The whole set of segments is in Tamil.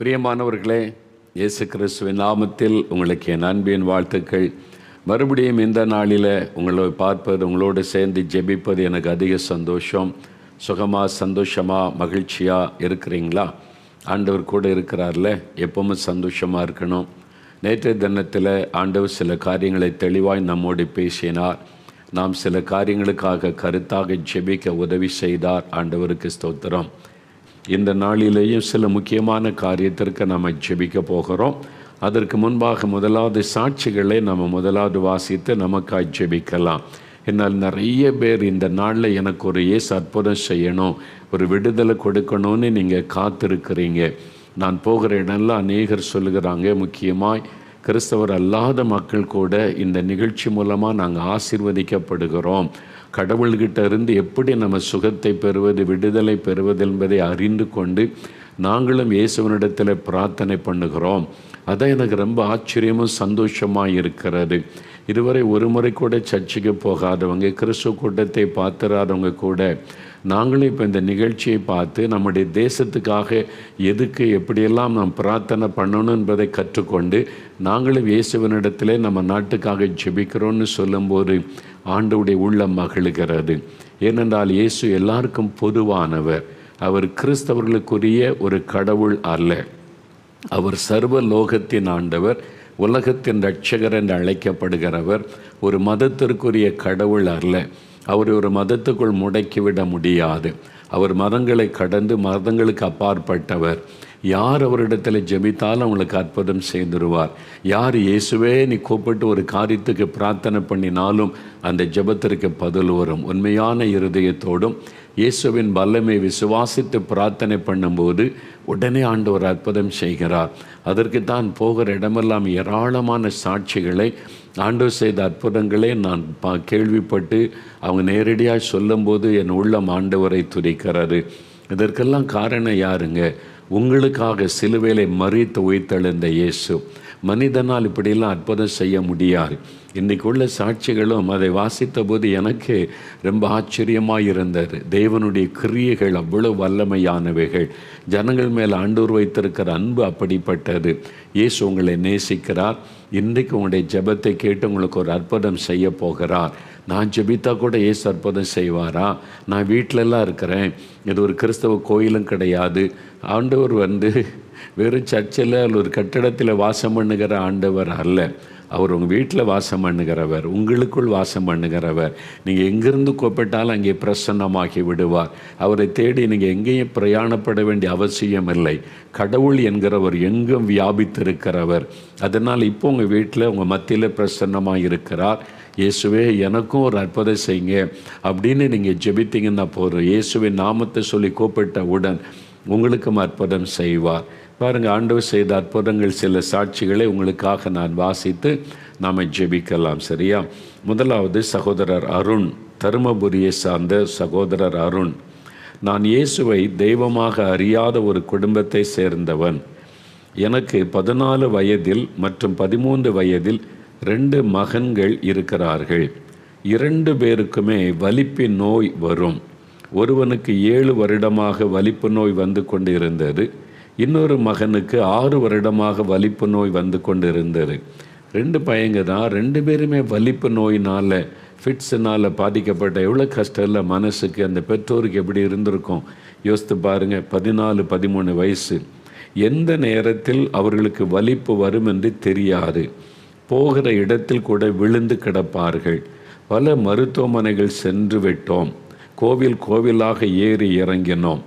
பிரியமானவர்களே, இயேசு கிறிஸ்துவின் நாமத்தில் உங்களுக்கு என் அன்பின் வாழ்த்துக்கள். மறுபடியும் இந்த நாளில் உங்களை பார்ப்பது, உங்களோடு சேர்ந்து ஜெபிப்பது எனக்கு அதிக சந்தோஷம். சந்தோஷமாக மகிழ்ச்சியாக இருக்கிறீங்களா? ஆண்டவர் கூட இருக்கிறார்ல, எப்பவுமே சந்தோஷமாக இருக்கணும். நேற்றைய தினத்தில் ஆண்டவர் சில காரியங்களை தெளிவாய் நம்மோடு பேசினார். நாம் சில காரியங்களுக்காக கருத்தாக ஜெபிக்க உதவி செய்தார். ஆண்டவருக்கு ஸ்தோத்திரம். இந்த நாளிலேயும் சில முக்கியமான காரியத்திற்கு நம்ம ஜெபிக்க போகிறோம். அதற்கு முன்பாக முதலாவது சாட்சிகளை நம்ம முதலாவது வாசித்து நமக்காக ஜெபிக்கலாம். என்னால் நிறைய பேர் இந்த நாளில் எனக்கு ஒரு இயேசு அற்புதம் செய்யணும், ஒரு விடுதலை கொடுக்கணும்னு நீங்கள் காத்திருக்கிறீங்க. நான் போகிற இடம்லாம் அநேகர் சொல்லுகிறாங்க. முக்கியமாய் கிறிஸ்தவர் அல்லாத மக்கள் கூட இந்த நிகழ்ச்சி மூலமாக நாங்கள் ஆசீர்வதிக்கப்படுகிறோம். கடவுள்கிட்ட இருந்து எப்படி நம்ம சுகத்தை பெறுவது, விடுதலை பெறுவது என்பதை அறிந்து கொண்டு நாங்களும் இயேசுவனிடத்தில் பிரார்த்தனை பண்ணுகிறோம். அதான் எனக்கு ரொம்ப ஆச்சரியமும் சந்தோஷமாக இருக்கிறது. இதுவரை ஒரு முறை கூட சர்ச்சுக்கு போகாதவங்க, கிறிஸ்துவ கூட்டத்தை பார்த்துறாதவங்க கூட நாங்களும் இப்போ இந்த நிகழ்ச்சியை பார்த்து நம்முடைய தேசத்துக்காக எதுக்கு எப்படியெல்லாம் நாம் பிரார்த்தனை பண்ணணும் என்பதை கற்றுக்கொண்டு நாங்களும் இயேசுவனிடத்திலே நம்ம நாட்டுக்காக ஜெபிக்கிறோன்னு சொல்லும்போது ஆண்டவருடைய உள்ளம் மகிழுகிறது. ஏனென்றால் இயேசு எல்லாருக்கும் பொதுவானவர். அவர் கிறிஸ்தவர்களுக்குரிய ஒரு கடவுள் அல்ல. அவர் சர்வ லோகத்தின் ஆண்டவர், உலகத்தின் இரட்சகர் என்று அழைக்கப்படுகிறவர். ஒரு மதத்திற்குரிய கடவுள் அல்ல. அவர் ஒரு மதத்துக்குள் முடக்கிவிட முடியாது. அவர் மதங்களை கடந்து மதங்களுக்கு அப்பாற்பட்டவர். யார் அவரிடத்தில் ஜெபித்தாலும் அவங்களுக்கு அற்புதம் செய்திருவார். யார் இயேசுவே நீ கூப்பிட்டு ஒரு காரியத்துக்கு பிரார்த்தனை பண்ணினாலும் அந்த ஜெபத்திற்கு பதில் வரும். உண்மையான இருதயத்தோடும் இயேசுவின் வல்லமை விசுவாசித்து பிரார்த்தனை பண்ணும்போது உடனே ஆண்டவர் அற்புதம் செய்கிறார். அதற்கு தான் போகிற இடமெல்லாம் ஏராளமான சாட்சிகளை, ஆண்டவர் செய்த அற்புதங்களை நான் கேள்விப்பட்டு அவங்க நேரடியாக சொல்லும்போது என் உள்ளம் ஆண்டவரை துதிக்கிறது. இதற்கெல்லாம் காரணம் யாருங்க? உங்களுக்காக சிலுவையிலே மரித்து உயிர்த்தெழுந்த இயேசு. மனிதனால் இப்படியெல்லாம் அற்புதம் செய்ய முடியாது. இன்றைக்கு உள்ள சாட்சிகளும் அதை வாசித்த போது எனக்கு ரொம்ப ஆச்சரியமாக இருந்தது. தேவனுடைய கிரியைகள் அவ்வளவு வல்லமையானவைகள். ஜனங்கள் மேல் ஆண்டவர் வைத்திருக்கிற அன்பு அப்படிப்பட்டது. இயேசு உங்களை நேசிக்கிறார். இன்றைக்கு உங்களுடைய ஜெபத்தை கேட்டு உங்களுக்கு ஒரு அற்புதம் செய்ய போகிறார். நான் ஜெபித்தா கூட இயேசு அற்புதம் செய்வாரா? நான் வீட்டிலலாம் இருக்கிறேன், இது ஒரு கிறிஸ்தவ கோயிலும் கிடையாது. ஆண்டவர் வெறும் சர்ச்சில் ஒரு கட்டடத்தில் வாசம் பண்ணுகிற ஆண்டவர் அல்ல. அவர் உங்கள் வீட்டில் வாசம் பண்ணுகிறவர், உங்களுக்குள் வாசம் பண்ணுகிறவர். நீங்கள் எங்கிருந்து கூப்பிட்டாலும் அங்கே பிரசன்னமாகி விடுவார். அவரை தேடி நீங்கள் எங்கேயும் பிரயாணப்பட வேண்டிய அவசியம் இல்லை. கடவுள் என்கிறவர் எங்கும் வியாபித்திருக்கிறவர். அதனால் இப்போ உங்கள் வீட்டில் உங்கள் மத்தியில் பிரசன்னமாக இருக்கிறார். இயேசுவே எனக்கும் ஒரு அற்புதம் செய்யுங்க அப்படின்னு நீங்கள் ஜெபித்தீங்கன்னா போதும். இயேசுவின் நாமத்தை சொல்லி கூப்பிட்ட உடன் உங்களுக்கும் அற்புதம் செய்வார். பாருங்கள், ஆண்டவர் செய்த அற்புதங்கள் சில சாட்சிகளை உங்களுக்காக நான் வாசித்து நாம் ஜெபிக்கலாம். சரியா? முதலாவது சகோதரர் அருண், தருமபுரியை சார்ந்த சகோதரர் அருண். நான் இயேசுவை தெய்வமாக அறியாத ஒரு குடும்பத்தை சேர்ந்தவன். எனக்கு 14 வயதில் மற்றும் 13 வயதில் 2 மகன்கள் இருக்கிறார்கள். 2 பேருக்குமே வலிப்பின் நோய் வரும். ஒருவனுக்கு 7 வருடமாக வலிப்பு நோய் வந்து கொண்டு இருந்தது. இன்னொரு மகனுக்கு 6 வருடமாக வலிப்பு நோய் வந்து கொண்டு இருந்தது. 2 பையங்க தான். 2 பேருமே வலிப்பு நோயினால், ஃபிட்ஸுனால் பாதிக்கப்பட்ட எவ்வளோ கஷ்டம் இல்லை மனசுக்கு. அந்த பெற்றோருக்கு எப்படி இருந்திருக்கும் யோசித்து பாருங்கள். 14, 13 வயசு. எந்த நேரத்தில் அவர்களுக்கு வலிப்பு வரும் என்று தெரியாது. போகிற இடத்தில் கூட விழுந்து கிடப்பார்கள். பல மருத்துவமனைகள் சென்று விட்டோம். கோவிலாக ஏறி இறங்கினோம்.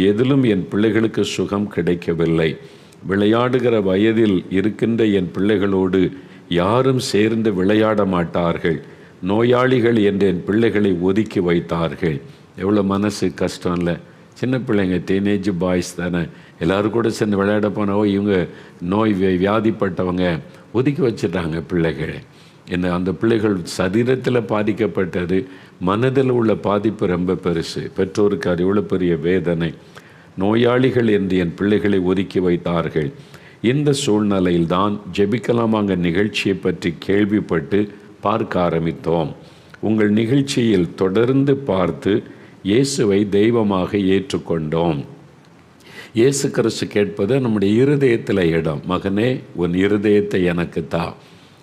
எதிலும் என் பிள்ளைகளுக்கு சுகம் கிடைக்கவில்லை. விளையாடுகிற வயதில் இருக்கின்ற என் பிள்ளைகளோடு யாரும் சேர்ந்து விளையாட மாட்டார்கள். நோயாளிகள் என்று என் பிள்ளைகளை ஒதுக்கி வைத்தார்கள். எவ்வளோ மனசு கஷ்டம் இல்லை? சின்ன பிள்ளைங்க, டீனேஜ் பாய்ஸ் தானே. எல்லோரும் கூட சேர்ந்து விளையாட போனவோ இவங்க நோய் வியாதிப்பட்டவங்க ஒதுக்கி வச்சுட்டாங்க பிள்ளைகளை. அந்த பிள்ளைகள் சரீரத்தில் பாதிக்கப்பட்டது, மனதில் உள்ள பாதிப்பு ரொம்ப பெருசு. பெற்றோருக்கு அது எவ்வளோ பெரிய வேதனை. நோயாளிகள் என்று என் பிள்ளைகளை ஒதுக்கி வைத்தார்கள். இந்த சூழ்நிலையில் தான் ஜெபிக்கலாமாங்க நிகழ்ச்சியை பற்றி கேள்விப்பட்டு பார்க்க ஆரம்பித்தோம். உங்கள் நிகழ்ச்சியில் தொடர்ந்து பார்த்து இயேசுவை தெய்வமாக ஏற்றுக்கொண்டோம். இயேசு கிறிஸ்து கேட்பது நம்முடைய இருதயத்தில் இடம். மகனே, உன் இருதயத்தை எனக்கு தா.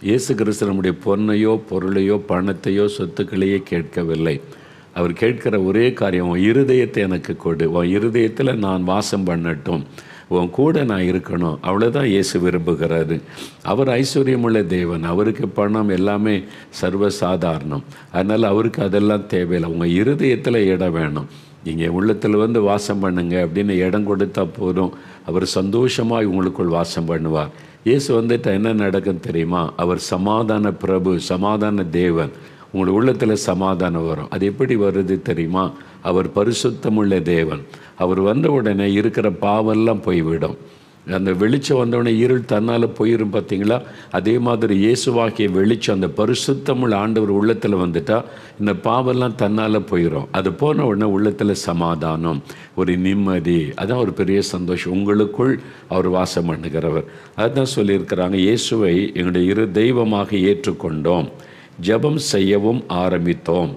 இயேசு கிறிஸ்து நம்முடைய பொன்னையோ பொருளையோ பணத்தையோ சொத்துக்களையே கேட்கவில்லை. அவர் கேட்கிற ஒரே காரியம், உன் இருதயத்தை எனக்கு கொடு, உன் இருதயத்தில் நான் வாசம் பண்ணட்டும், உன் கூட நான் இருக்கணும். அவ்வளோதான் இயேசு விரும்புகிறாரு. அவர் ஐஸ்வர்யமுள்ள தேவன். அவருக்கு பணம் எல்லாமே சர்வசாதாரணம். அதனால் அவருக்கு அதெல்லாம் தேவையில்லை. உங்கள் இருதயத்தில் இடம் வேணும். நீங்கள் உள்ளத்தில் வாசம் பண்ணுங்க அப்படின்னு இடம் கொடுத்தா போதும். அவர் சந்தோஷமாக உங்களுக்குள் வாசம் பண்ணுவார். இயேசு வந்துட்டு என்ன நடக்கும் தெரியுமா? அவர் சமாதான பிரபு, சமாதான தேவன். உங்கள் உள்ளத்தில் சமாதானம் வரும். அது எப்படி வருது தெரியுமா? அவர் பரிசுத்தமுள்ள தேவன். அவர் வந்த உடனே இருக்கிற பாவெல்லாம் போய்விடும். அந்த வெளிச்சம் வந்தவுடனே இருள் தன்னால் போயிடும். பார்த்தீங்களா? அதே மாதிரி இயேசுவாக்கிய வெளிச்சம், அந்த பரிசுத்தமுள்ள ஆண்டவர் உள்ளத்தில் வந்துட்டால் இந்த பாவெல்லாம் தன்னால் போயிடும். அது போன உடனே உள்ளத்தில் சமாதானம், ஒரு நிம்மதி, அதான் ஒரு பெரிய சந்தோஷம். உங்களுக்குள் அவர் வாசம் பண்ணுகிறவர். அதுதான் சொல்லியிருக்கிறாங்க, இயேசுவை எங்களுடைய தெய்வமாக ஏற்றுக்கொண்டோம், ஜெபம் செய்யவும் ஆரம்பித்தோம்.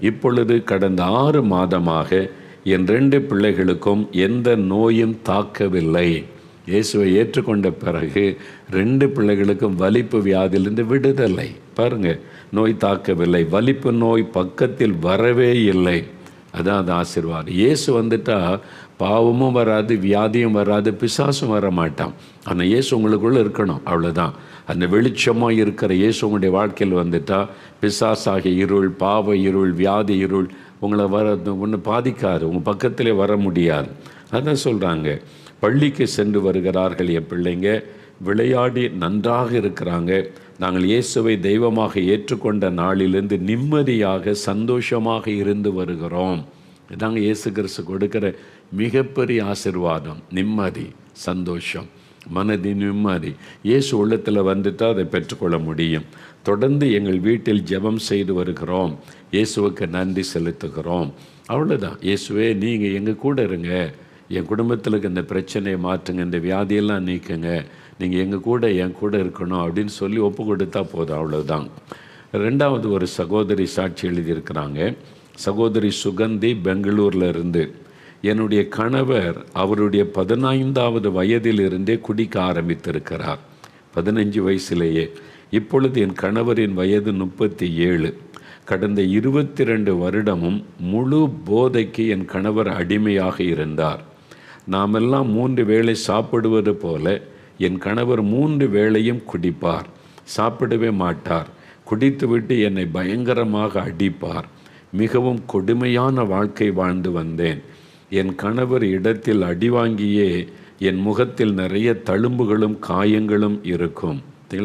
இப்பொழுது கடந்த 6 மாதமாக என் 2 பிள்ளைகளுக்கும் எந்த நோயும் தாக்கவில்லை. இயேசுவை ஏற்றுக்கொண்ட பிறகு 2 பிள்ளைகளுக்கும் வலிப்பு வியாதியிலிருந்து விடுதலை. பாருங்கள், நோய் தாக்கவில்லை, வலிப்பு நோய் பக்கத்தில் வரவே இல்லை. அதான் அது ஆசீர்வாதம். இயேசு வந்துட்டால் பாவமும் வராது, வியாதியும் வராது, பிசாசும் வர மாட்டான். ஆனால் இயேசு உங்களுக்குள்ளே இருக்கணும், அவ்வளோதான். அந்த வெளிச்சமாக இருக்கிற இயேசு உங்களுடைய வாழ்க்கையில் வந்துட்டால் பிசாசாகிய இருள், பாவ இருள், வியாதி இருள் உங்களை ஒன்று பாதிக்காது, உங்கள் பக்கத்திலே வர முடியாது. அதான் சொல்கிறாங்க, பள்ளிக்கு சென்று வருகிறார்கள் என் பிள்ளைங்க, விளையாடி நன்றாக இருக்கிறாங்க. நாங்கள் இயேசுவை தெய்வமாக ஏற்றுக்கொண்ட நாளிலிருந்து நிம்மதியாக சந்தோஷமாக இருந்து வருகிறோம். இதாங்க இயேசு கிறிஸ்து கொடுக்கிற மிகப்பெரிய ஆசீர்வாதம். நிம்மதி, சந்தோஷம், மனதின் நிம்மதி. இயேசு உள்ளத்தில் வந்துட்டால் அதை பெற்றுக்கொள்ள முடியும். தொடர்ந்து எங்கள் வீட்டில் ஜெபம் செய்து வருகிறோம். இயேசுவுக்கு நன்றி செலுத்துகிறோம். அவ்வளோதான். இயேசுவே, நீங்கள் எங்கள் கூட இருங்க, என் குடும்பத்தில் இந்த பிரச்சனையை மாற்றுங்க, இந்த வியாதியெல்லாம் நீக்குங்க, நீங்கள் என் கூட இருக்கணும் அப்படின்னு சொல்லி ஒப்பு கொடுத்தா போதும். அவ்வளோதான். 2வது ஒரு சகோதரி சாட்சி எழுதியிருக்கிறாங்க. சகோதரி சுகந்தி பெங்களூரில் இருந்து, என்னுடைய கணவர் அவருடைய 15வது வயதிலிருந்தே குடிக்க ஆரம்பித்திருக்கிறார். 15 வயசுலேயே. இப்பொழுது என் கணவரின் வயது 37. கடந்த 22 வருடமும் முழு போதைக்கு என் கணவர் அடிமையாக இருந்தார். நாமெல்லாம் 3 வேளை சாப்பிடுவது போல என் கணவர் 3 வேளையும் குடிப்பார். சாப்பிடவே மாட்டார். குடித்துவிட்டு என்னை பயங்கரமாக அடிப்பார். மிகவும் கொடுமையான வாழ்க்கை வாழ்ந்து வந்தேன். என் கணவர் இடத்தில் அடி வாங்கியே என் முகத்தில் நிறைய தழும்புகளும் காயங்களும் இருக்கும்.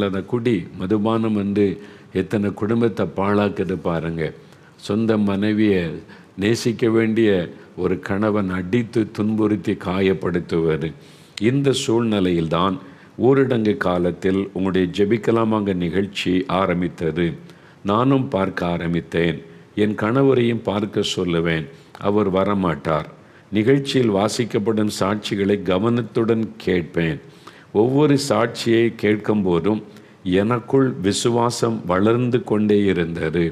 அந்த குடி, மதுபானம் எத்தனை குடும்பத்தை பாழாக்குது பாருங்கள். சொந்த மனைவியை நேசிக்க வேண்டிய ஒரு கணவன் அடித்து துன்புறுத்தி காயப்படுத்துவது. இந்த சூழ்நிலையில்தான் ஊரடங்கு காலத்தில் உங்களுடைய ஜெபிக்கலாமாங்க நிகழ்ச்சி ஆரம்பித்தது. நானும் பார்க்க ஆரம்பித்தேன். என் கணவரையும் பார்க்க சொல்லுவேன். அவர் வரமாட்டார். நிகழ்ச்சியில் வாசிக்கப்படும் சாட்சிகளை கவனத்துடன் கேட்பேன். ஒவ்வொரு சாட்சியை கேட்கும்போதும் எனக்குள் விசுவாசம் வளர்ந்து கொண்டே இருந்தது.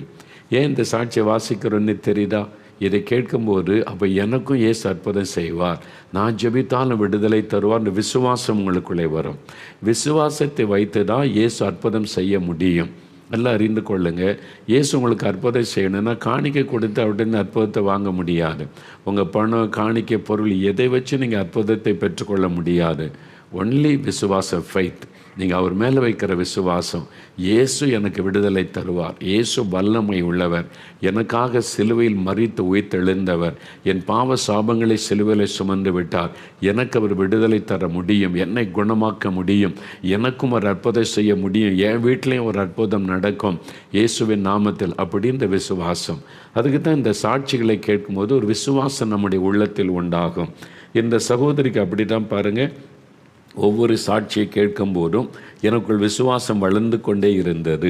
ஏன் இந்த சாட்சியை வாசிக்கிறோன்னு தெரியுதா? இதை கேட்கும்போது அப்போ எனக்கும் இயேசு அற்புதம் செய்வார், நான் ஜெபித்தாலும் விடுதலை தருவார், இந்த விசுவாசம் உங்களுக்குள்ளே வரும். விசுவாசத்தை வைத்து தான் இயேசு அற்புதம் செய்ய முடியும். எல்லாம் அறிந்து கொள்ளுங்க. இயேசு உங்களுக்கு அற்புதம் செய்யணும்னா காணிக்கை கொடுத்து அப்படின்னு அற்புதத்தை வாங்க முடியாது. உங்கள் பணம், காணிக்கை, பொருள் எதை வச்சு நீங்கள் அற்புதத்தை பெற்றுக்கொள்ள முடியாது. ஒன்லி விசுவாச, ஃபைத். நீங்கள் அவர் மேலே வைக்கிற விசுவாசம். இயேசு எனக்கு விடுதலை தருவார், இயேசு வல்லமை உள்ளவர், எனக்காக சிலுவையில் மரித்து உயிர்த்தெழுந்தவர், என் பாவ சாபங்களை சிலுவையில் சுமந்து விட்டார், எனக்கு அவர் விடுதலை தர முடியும், என்னை குணமாக்க முடியும், எனக்கும் ஒரு அற்புதம் செய்ய முடியும், என் வீட்டிலையும் ஒரு அற்புதம் நடக்கும் இயேசுவின் நாமத்தில். அப்படி இந்த விசுவாசம். அதுக்கு தான் இந்த சாட்சிகளை கேட்கும்போது ஒரு விசுவாசம் நம்முடைய உள்ளத்தில் உண்டாகும். இந்த சகோதரிக்கு அப்படி தான் பாருங்கள். ஒவ்வொரு சாட்சியை கேட்கும்போதும் எனக்குள் விசுவாசம் வளர்ந்து கொண்டே இருந்தது.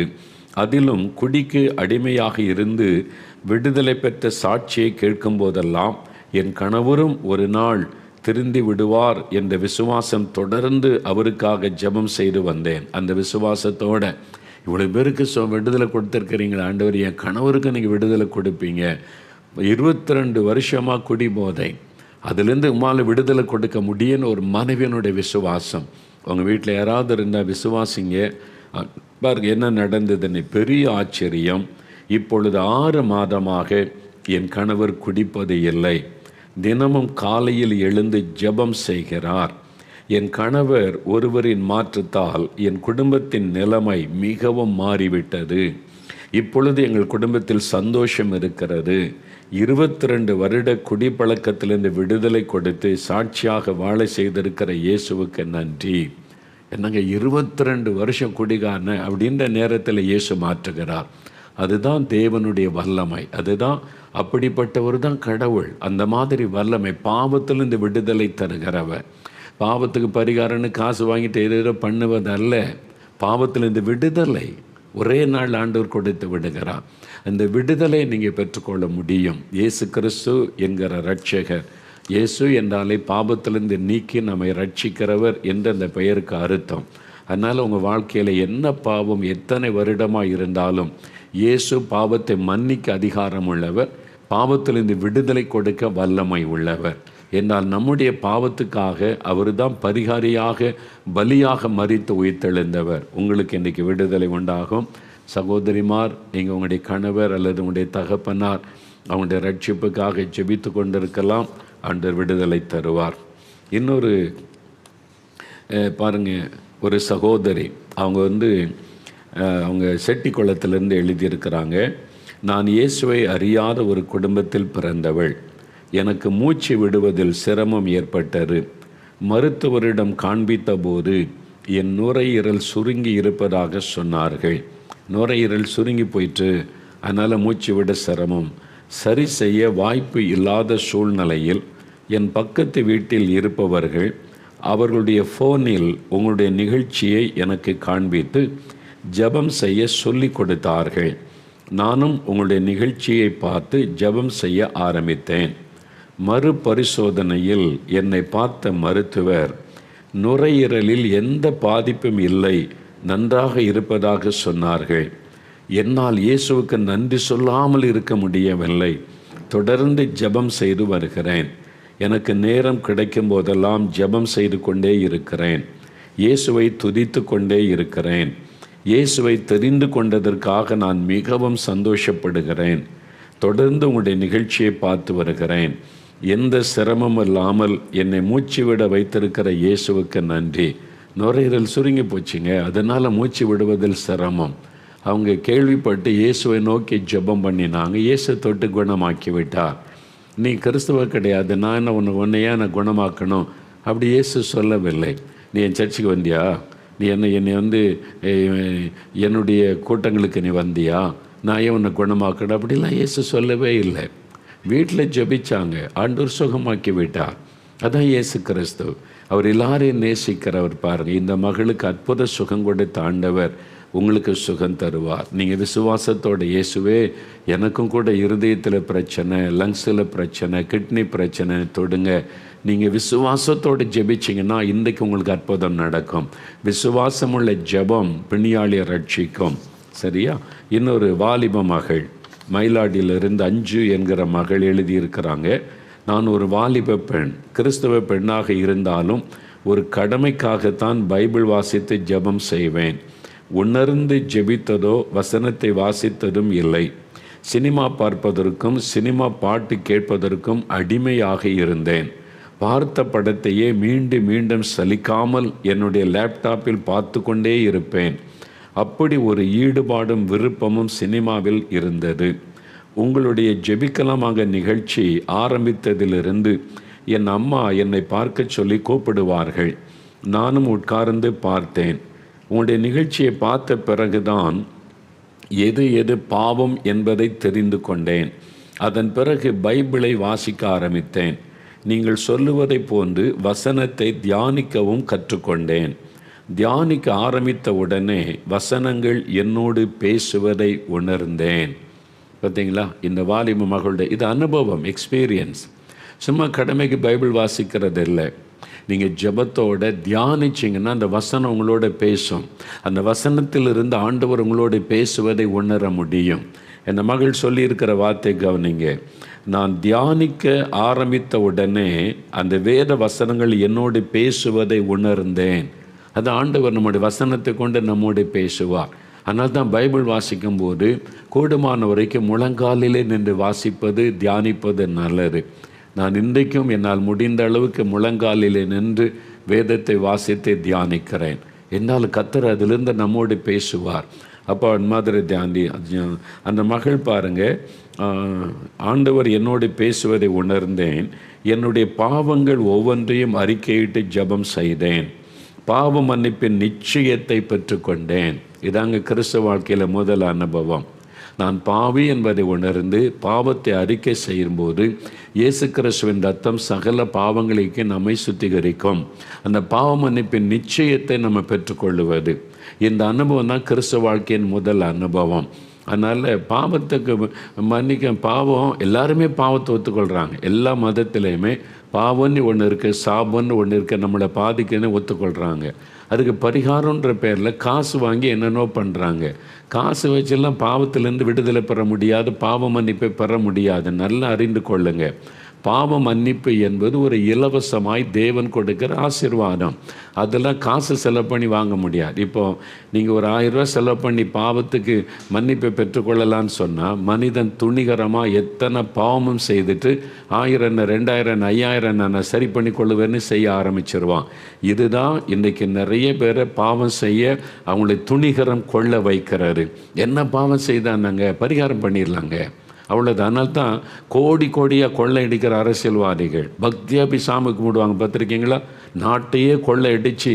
அதிலும் குடிக்கு அடிமையாக இருந்து விடுதலை பெற்ற சாட்சியை கேட்கும்போதெல்லாம் என் கணவரும் ஒரு நாள் திருந்தி விடுவார் என்ற விசுவாசம் தொடர்ந்து அவருக்காக ஜெபம் செய்து வந்தேன். அந்த விசுவாசத்தோட இவ்வளோ பேருக்கு விடுதலை கொடுத்துருக்கிறீங்களா ஆண்டவர், என் கணவருக்கு நீங்கள் விடுதலை கொடுப்பீங்க. 22 வருஷமாக குடி போதை. அதுலேருந்து உம்மால் விடுதலை கொடுக்க முடியும்னு ஒரு மனைவியனுடைய விசுவாசம். உங்கள் வீட்டில் யாராவது இருந்தால் விசுவாசிங்க. பாருங்க என்ன நடந்ததுன்னு. பெரிய ஆச்சரியம். இப்பொழுது 6 மாதமாக என் கணவர் குடிப்பது இல்லை. தினமும் காலையில் எழுந்து ஜெபம் செய்கிறார். என் கணவர் ஒருவரின் மாற்றத்தால் என் குடும்பத்தின் நிலைமை மிகவும் மாறிவிட்டது. இப்பொழுது எங்கள் குடும்பத்தில் சந்தோஷம் இருக்கிறது. 22 வருட குடிப்பழக்கத்திலிருந்து விடுதலை கொடுத்து சாட்சியாக வாழ செய்திருக்கிற இயேசுவுக்கு நன்றி. என்னங்க 22 வருஷம் குடிகாரன அப்படின்ற நேரத்தில் இயேசு மாற்றுகிறார். அதுதான் தேவனுடைய வல்லமை. அதுதான் அப்படிப்பட்டவர் தான் கடவுள். அந்த மாதிரி வல்லமை. பாவத்திலிருந்து விடுதலை தருகிறவர். பாவத்துக்கு பரிகாரம்னு காசு வாங்கிட்டு எதிர பண்ணுவதல்ல. பாவத்திலிருந்து விடுதலை ஒரே நாள் ஆண்டவர் கொடுத்து விடுகிறார். அந்த விடுதலை நீங்கள் பெற்றுக்கொள்ள முடியும். இயேசு கிறிஸ்து என்கிற இரட்சகர். இயேசு என்றாலே பாவத்திலிருந்து நீக்கி நம்மை ரட்சிக்கிறவர் என்ற அந்த பெயருக்கு அர்த்தம். அதனால் உங்கள் வாழ்க்கையில் என்ன பாவம் எத்தனை வருடமாக இருந்தாலும் இயேசு பாவத்தை மன்னிக்க அதிகாரம் உள்ளவர். பாவத்திலிருந்து விடுதலை கொடுக்க வல்லமை உள்ளவர். என்றால் நம்முடைய பாவத்துக்காக அவர் தான் பரிகாரியாக பலியாக மரித்து உயிர்த்தெழுந்தவர். உங்களுக்கு இன்றைக்கி விடுதலை உண்டாகும். சகோதரிமார், நீங்கள் உங்களுடைய கணவர் அல்லது உங்களுடைய தகப்பனார் அவங்களுடைய ரட்சிப்புக்காக ஜெபித்து கொண்டிருக்கலாம். ஆண்டவர் விடுதலை தருவார். இன்னொரு பாருங்கள், ஒரு சகோதரி அவங்க செட்டிக்குளத்திலேருந்து எழுதியிருக்கிறாங்க. நான் இயேசுவை அறியாத ஒரு குடும்பத்தில் பிறந்தவள். எனக்கு மூச்சு விடுவதில் சிரமம் ஏற்பட்டது. மருத்துவரிடம் காண்பித்த போது என் நுரையீரல் சுருங்கி இருப்பதாக சொன்னார்கள். நுரையீரல் சுருங்கி போயிட்டு அதனால் மூச்சு விட சிரமம். சரி செய்ய வாய்ப்பு இல்லாத சூழ்நிலையில் என் பக்கத்து வீட்டில் இருப்பவர்கள் அவர்களுடைய ஃபோனில் உங்களுடைய நிகழ்ச்சியை எனக்கு காண்பித்து ஜெபம் செய்ய சொல்லி கொடுத்தார்கள். நானும் உங்களுடைய நிகழ்ச்சியை பார்த்து ஜெபம் செய்ய ஆரம்பித்தேன். மறுபரிசோதனையில் என்னை பார்த்த மருத்துவர் நுரையீரலில் எந்த பாதிப்பும் இல்லை, நன்றாக இருப்பதாக சொன்னார்கள். என்னால் இயேசுவுக்கு நன்றி சொல்லாமல் இருக்க முடியவில்லை. தொடர்ந்து ஜெபம் செய்து வருகிறேன். எனக்கு நேரம் கிடைக்கும் போதெல்லாம் ஜெபம் செய்து கொண்டே இருக்கிறேன். இயேசுவை துதித்து கொண்டே இருக்கிறேன். இயேசுவை தெரிந்து கொண்டதற்காக நான் மிகவும் சந்தோஷப்படுகிறேன். தொடர்ந்து உங்களுடைய நிகழ்ச்சியை பார்த்து வருகிறேன். எந்த சிரமம் இல்லாமல் என்னை மூச்சு விட வைத்திருக்கிற இயேசுவுக்கு நன்றி. நுரையீரல் சுருங்கி போச்சுங்க, அதனால் மூச்சு விடுவதில் சிரமம். அவங்க கேள்விப்பட்டு இயேசுவை நோக்கி ஜெபம் பண்ணினாங்க. இயேசு தொட்டு குணமாக்கி விட்டார். நீ கிறிஸ்துவ கிடையாது, நான் என்ன உன்னையா நான் குணமாக்கணும் அப்படி இயேசு சொல்லவில்லை. நீ என் சர்ச்சுக்கு வந்தியா, நீ என்னை என்னுடைய கூட்டங்களுக்கு நீ வந்தியா, நான் ஏன் உன்னை குணமாக்கணும் அப்படிலாம் இயேசு சொல்லவே இல்லை. வீட்டில் ஜெபிச்சாங்க, ஆண்டவர் சுகமாக்கி விட்டார். அதான் இயேசு கிறிஸ்து. அவர் எல்லாரையும் நேசிக்கிறவர். பாருங்கள், இந்த மகளுக்கு அற்புத சுகம் கொடுத்த ஆண்டவர் உங்களுக்கு சுகம் தருவார். நீங்கள் விசுவாசத்தோட இயேசுவே எனக்கும் கூட இருதயத்தில் பிரச்சனை, லங்ஸில் பிரச்சனை, கிட்னி பிரச்சனை தொடுங்க. நீங்கள் விசுவாசத்தோடு ஜெபிச்சிங்கன்னா இன்றைக்கு உங்களுக்கு அற்புதம் நடக்கும். விசுவாசமுள்ள ஜெபம் பிணியாளியை ரட்சிக்கும். சரியா? இன்னொரு வாலிப மகள் மயிலாடியிலிருந்து 5 என்கிற மகள் எழுதியிருக்கிறாங்க. நான் ஒரு வாலிப பெண், கிறிஸ்தவ பெண்ணாக இருந்தாலும் ஒரு கடமைக்காகத்தான் பைபிள் வாசித்து ஜெபம் செய்வேன். உணர்ந்து ஜெபித்ததோ வசனத்தை வாசித்ததும் இல்லை. சினிமா பார்ப்பதற்கும் சினிமா பாட்டு கேட்பதற்கும் அடிமையாக இருந்தேன். பார்த்த படத்தையே மீண்டும் மீண்டும் சலிக்காமல் என்னுடைய லேப்டாப்பில் பார்த்து கொண்டே இருப்பேன். அப்படி ஒரு ஈடுபாடும் விருப்பமும் சினிமாவில் இருந்தது. உங்களுடைய ஜெபிக்கலாமாக நிகழ்ச்சி ஆரம்பித்ததிலிருந்து என் அம்மா என்னை பார்க்க சொல்லி கூப்பிடுவார்கள். நானும் உட்கார்ந்து பார்த்தேன். உங்களுடைய நிகழ்ச்சியை பார்த்த பிறகுதான் எது எது பாவம் என்பதை தெரிந்து கொண்டேன். அதன் பிறகு பைபிளை வாசிக்க ஆரம்பித்தேன். நீங்கள் சொல்லுவதை போன்று வசனத்தை தியானிக்கவும் கற்றுக்கொண்டேன். தியானிக்க ஆரம்பித்த உடனே வசனங்கள் என்னோடு பேசுவதை உணர்ந்தேன். பார்த்தீங்களா? இந்த வாலிப மகளுடைய இது அனுபவம், எக்ஸ்பீரியன்ஸ். சும்மா கடமைக்கு பைபிள் வாசிக்கிறது இல்லை. நீங்கள் ஜெபத்தோட தியானிச்சிங்கன்னா அந்த வசனம் உங்களோட பேசும். அந்த வசனத்திலிருந்து ஆண்டவர் உங்களோட பேசுவதை உணர முடியும். என் மகள் சொல்லியிருக்கிற வார்த்தை கவனிங்க. நான் தியானிக்க ஆரம்பித்த உடனே அந்த வேத வசனங்கள் என்னோடு பேசுவதை உணர்ந்தேன். அது ஆண்டவர் நம்முடைய வசனத்தை கொண்டு நம்மோடு பேசுவார். அதனால் தான் பைபிள் வாசிக்கும் போது கூடுமான வரைக்கும் முழங்காலிலே நின்று வாசிப்பது, தியானிப்பது நல்லது. நான் இன்றைக்கும் என்னால் முடிந்த அளவுக்கு முழங்காலிலே நின்று வேதத்தை வாசித்து தியானிக்கிறேன். என்னால் கர்த்தர் அதிலிருந்து நம்மோடு பேசுவார். அப்போ அந்த மாதிரி தியானி அந்த மகள் பாருங்கள், ஆண்டவர் என்னோடு பேசுவதை உணர்ந்தேன். என்னுடைய பாவங்கள் ஒவ்வொன்றையும் அறிக்கையிட்டு ஜெபம் செய்தேன். பாவ மன்னிப்பின் நிச்சயத்தை பெற்றுக்கொண்டேன். இதாங்க கிறிஸ்தவ வாழ்க்கையில் முதல் அனுபவம். நான் பாவி என்பதை உணர்ந்து பாவத்தை அறிக்கை செய்யும்போது இயேசு கிறிஸ்துவின் ரத்தம் சகல பாவங்களுக்கு நம்மை சுத்திகரிக்கும். அந்த பாவ மன்னிப்பின் நிச்சயத்தை நம்ம பெற்றுக்கொள்ளுவது, இந்த அனுபவம் தான் கிறிஸ்தவ வாழ்க்கையின் முதல் அனுபவம். அதனால் பாவத்துக்கு மன்னிக்க பாவம் எல்லாருமே பாவத்தை ஒத்துக்கொள்கிறாங்க. எல்லா மதத்திலையுமே பாவம்னு ஒன்று இருக்குது, சாபம்னு ஒன்று இருக்குது, நம்மளை பாதிக்குன்னு ஒத்துக்கொள்கிறாங்க. அதுக்கு பரிகாரன்ற பேரில் காசு வாங்கி என்னென்னோ பண்ணுறாங்க. காசு வச்செல்லாம் பாவத்திலேருந்து விடுதலை பெற முடியாது, பாவ மன்னிப்பை பெற முடியாது. நல்லா அறிந்து கொள்ளுங்க. பாவ மன்னிப்பு என்பது ஒரு இலவசமாய் தேவன் கொடுக்கிற ஆசீர்வாதம். அதெல்லாம் காசு செலவு பண்ணி வாங்க முடியாது. இப்போது நீங்கள் ஒரு 1000 ரூபா செலவு பண்ணி பாவத்துக்கு மன்னிப்பை பெற்றுக்கொள்ளலான்னு சொன்னால் மனிதன் துணிகரமாக எத்தனை பாவமும் செய்துட்டு 1000 2000 5000 நான் சரி பண்ணி கொள்ளுவேன்னு செய்ய ஆரம்பிச்சிருவான். இதுதான் இன்றைக்கி நிறைய பேரை பாவம் செய்ய அவங்களை துணிகரம் கொள்ள வைக்கிறாரு. என்ன பாவம் செய்தானாங்க, பரிகாரம் பண்ணிடலாங்க, அவ்வளோதான். அதனால தான் கோடி கோடியாக கொள்ளை அடிக்கிற அரசியல்வாதிகள் பக்தியாக போய் சாமி கும்பிடுவாங்க. பார்த்துருக்கீங்களா? நாட்டையே கொள்ளை அடித்து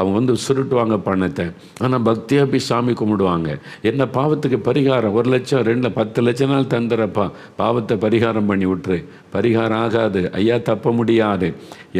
அவங்க சுருட்டுவாங்க பணத்தை. ஆனால் பக்தியாக போய் சாமி கும்பிடுவாங்க. என்ன பாவத்துக்கு பரிகாரம்? 1 லட்சம் 2 10 லட்சம் நாள் தந்துறப்பா, பாவத்தை பரிகாரம் பண்ணி விட்டுரு. பரிகாரம் ஆகாது ஐயா, தப்ப முடியாது.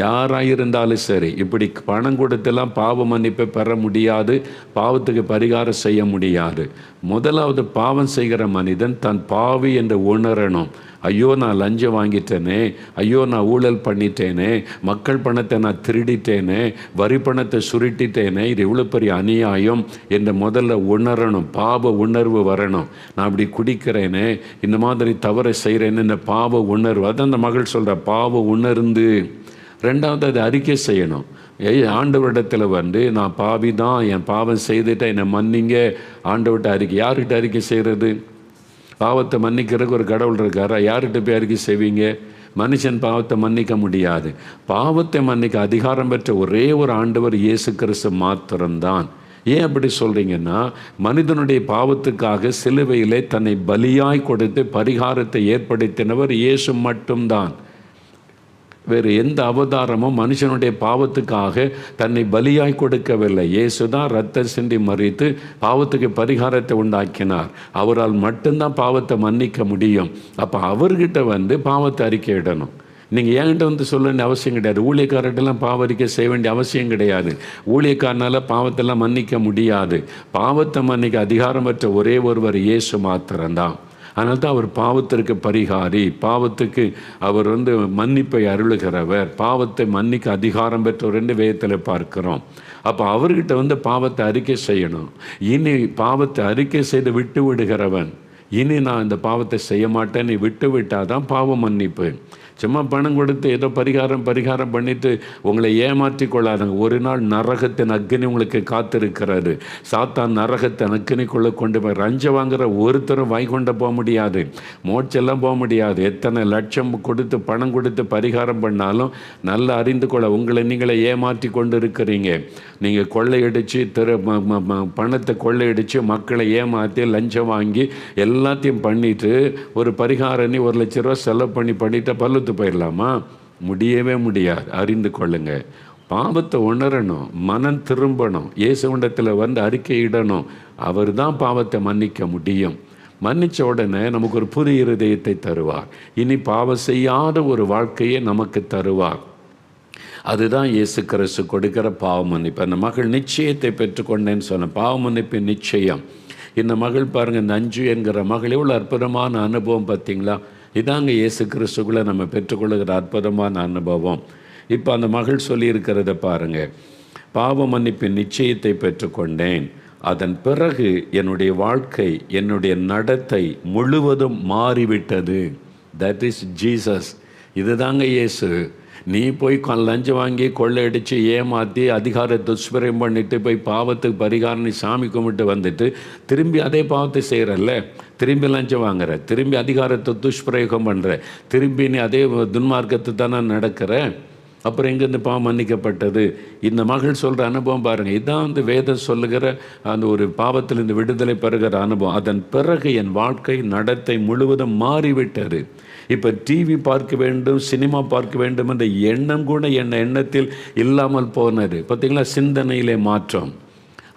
யாராக இருந்தாலும் சரி, இப்படி பணம் கொடுத்தெல்லாம் பாவ மன்னிப்பை பெற முடியாது, பாவத்துக்கு பரிகாரம் செய்ய முடியாது. முதலாவது பாவம் செய்கிற மனிதன் தன் பாவி என்று உணரணும். ஐயோ நான் லஞ்சம் வாங்கிட்டேனே, ஐயோ நான் ஊழல் பண்ணிட்டேனே, மக்கள் பணத்தை நான் திருடிட்டேனே, வரி பணத்தை சுருட்டிட்டேனே, இது இவ்வளோ பெரிய அநியாயம் என்று முதல்ல உணரணும். பாவ உணர்வு வரணும். நான் அப்படி குடிக்கிறேனே, இந்த மாதிரி தவறை செய்கிறேன்னு இந்த பாவ உணர்வு, அதான் அந்த மகள் சொல்கிற பாவ உணர்ந்து. ரெண்டாவது அதை அறிக்கை செய்யணும். ஆண்டவரிடத்தில் நான் பாவி தான், என் பாவம் செய்துட்டேன், என்னை மன்னிங்க ஆண்டவர்கிட்ட அறிக்கை. யார்கிட்ட அறிக்கை செய்கிறது? பாவத்தை மன்னிக்கிறதுக்கு ஒரு கடவுள் இருக்காரா? யார்கிட்ட போய் அறிக்கை செய்வீங்க? மனுஷன் பாவத்தை மன்னிக்க முடியாது. பாவத்தை மன்னிக்க அதிகாரம் பெற்ற ஒரே ஒரு ஆண்டவர் இயேசு கிறிஸ்து மாத்திரம்தான். ஏன் அப்படி சொல்கிறீங்கன்னா, மனிதனுடைய பாவத்துக்காக சிலுவையிலே தன்னை பலியாய் கொடுத்து பரிகாரத்தை ஏற்படுத்தினவர் இயேசு மட்டும்தான். வேறு எந்த அவதாரமும் மனுஷனுடைய பாவத்துக்காக தன்னை பலியாய் கொடுக்கவில்லை. இயேசு தான் ரத்தம் சிந்தி மறித்து பாவத்துக்கு பரிகாரத்தை உண்டாக்கினார். அவரால் மட்டும்தான் பாவத்தை மன்னிக்க முடியும். அப்போ அவர்கிட்ட பாவத்தை அறிக்கையிடணும். நீங்கள் என்கிட்ட சொல்ல வேண்டிய அவசியம் கிடையாது. ஊழியக்காரர்கிட்டலாம் பாவ அறிக்கை செய்ய வேண்டிய அவசியம் கிடையாது. ஊழியக்காரனால் பாவத்தெல்லாம் மன்னிக்க முடியாது. பாவத்தை மன்னிக்க அதிகாரமற்ற ஒரே ஒருவர் இயேசு மாத்திரம்தான். அதனால தான் அவர் பாவத்திற்கு பரிகாரி, பாவத்துக்கு அவர் மன்னிப்பை அருளுகிறவர், பாவத்தை மன்னிக்க அதிகாரம் பெற்றவர் என்று வேதத்தில் பார்க்கிறோம். அப்போ அவர்கிட்ட பாவத்தை அறிக்கை செய்யணும். இனி பாவத்தை அறிக்கை செய்து விட்டு விடுகிறவன், இனி நான் இந்த பாவத்தை செய்ய மாட்டேன், நீ விட்டு விட்டால் தான் பாவ மன்னிப்பு. சும்மா பணம் கொடுத்து ஏதோ பரிகாரம் பண்ணிட்டு உங்களை ஏமாற்றி கொள்ளாதுங்க. ஒரு நாள் நரகத்தின் அக்னி உங்களுக்கு காத்திருக்கிறது. சாத்தான் நரகத்தின் அக்னிக்குள்ளே கொண்டு போய் லஞ்சம் வாங்குற ஒருத்தரும் வைகுண்டம் போக முடியாது, மோட்செல்லாம் போக முடியாது. எத்தனை லட்சம் கொடுத்து பணம் கொடுத்து பரிகாரம் பண்ணாலும் நல்லா அறிந்து கொள்ள, உங்களை நீங்களே ஏமாற்றி கொண்டு இருக்கிறீங்க. நீங்கள் கொள்ளையடித்து பணத்தை கொள்ளையடித்து மக்களை ஏமாற்றி லஞ்சம் வாங்கி எல்லாத்தையும் பண்ணிட்டு ஒரு பரிகாரம் 1 லட்ச ரூபா செலவு பண்ணிட்டு பல்லுத்து போயிடலாமா? முடியவே முடியாது. அறிந்து கொள்ளுங்க. பாவத்தை உணரணும், மனம் திரும்பணும், இயேசுவிடத்தில் அறிக்கையிடணும். அவர் தான் பாவத்தை மன்னிக்க முடியும். மன்னித்த உடனே நமக்கு ஒரு புது இருதயத்தை தருவார். இனி பாவம் செய்யாத ஒரு வாழ்க்கையை நமக்கு தருவார். அதுதான் இயேசு கிறிஸ்து கொடுக்கிற பாவ மன்னிப்பு. அந்த மகள் நிச்சயத்தை பெற்றுக்கொண்டேன்னு சொன்ன பாவ மன்னிப்பின் நிச்சயம். இந்த மகள் பாருங்கள், இந்த அஞ்சு என்கிற மகள் எவ்வளோ அற்புதமான அனுபவம் பார்த்தீங்களா? இதாங்க இயேசு கிறிஸ்துக்குள்ளே நம்ம பெற்றுக்கொள்ளுகிற அற்புதமான அனுபவம். இப்போ அந்த மகள் சொல்லியிருக்கிறத பாருங்கள். பாவ மன்னிப்பின் நிச்சயத்தை பெற்றுக்கொண்டேன், அதன் பிறகு என்னுடைய வாழ்க்கை, என்னுடைய நடத்தை முழுவதும் மாறிவிட்டது. That is Jesus. இது தாங்க இயேசு. நீ போய் லஞ்சம் வாங்கி கொள்ளையடித்து ஏமாற்றி அதிகார துஷ்பிரயம் பண்ணிட்டு போய் பாவத்துக்கு பரிகாரம் நீ சாமி கும்பிட்டு வந்துட்டு திரும்பி அதே பாவத்தை செய்கிறல்ல, திரும்பி லஞ்சம் வாங்குற, திரும்பி அதிகாரத்தை துஷ்பிரயோகம் பண்ணுற, திரும்பி நீ அதே துன்மார்க்கத்தை தானே நடக்கிற. அப்புறம் எங்கேருந்து பாவம் மன்னிக்கப்பட்டது? இந்த மகள் சொல்கிற அனுபவம் பாருங்கள். இதுதான் வந்து வேதம் சொல்லுகிற அந்த ஒரு பாவத்திலிருந்து விடுதலை பெறுகிற அனுபவம். அதன் பிறகு என் வாழ்க்கை நடத்தை முழுவதும் மாறிவிட்டது. இப்போ டிவி பார்க்க வேண்டும், சினிமா பார்க்க வேண்டும் என்ற எண்ணம் கூட எண்ணத்தில் இல்லாமல் போனது. பார்த்திங்களா, சிந்தனையிலே மாற்றம்,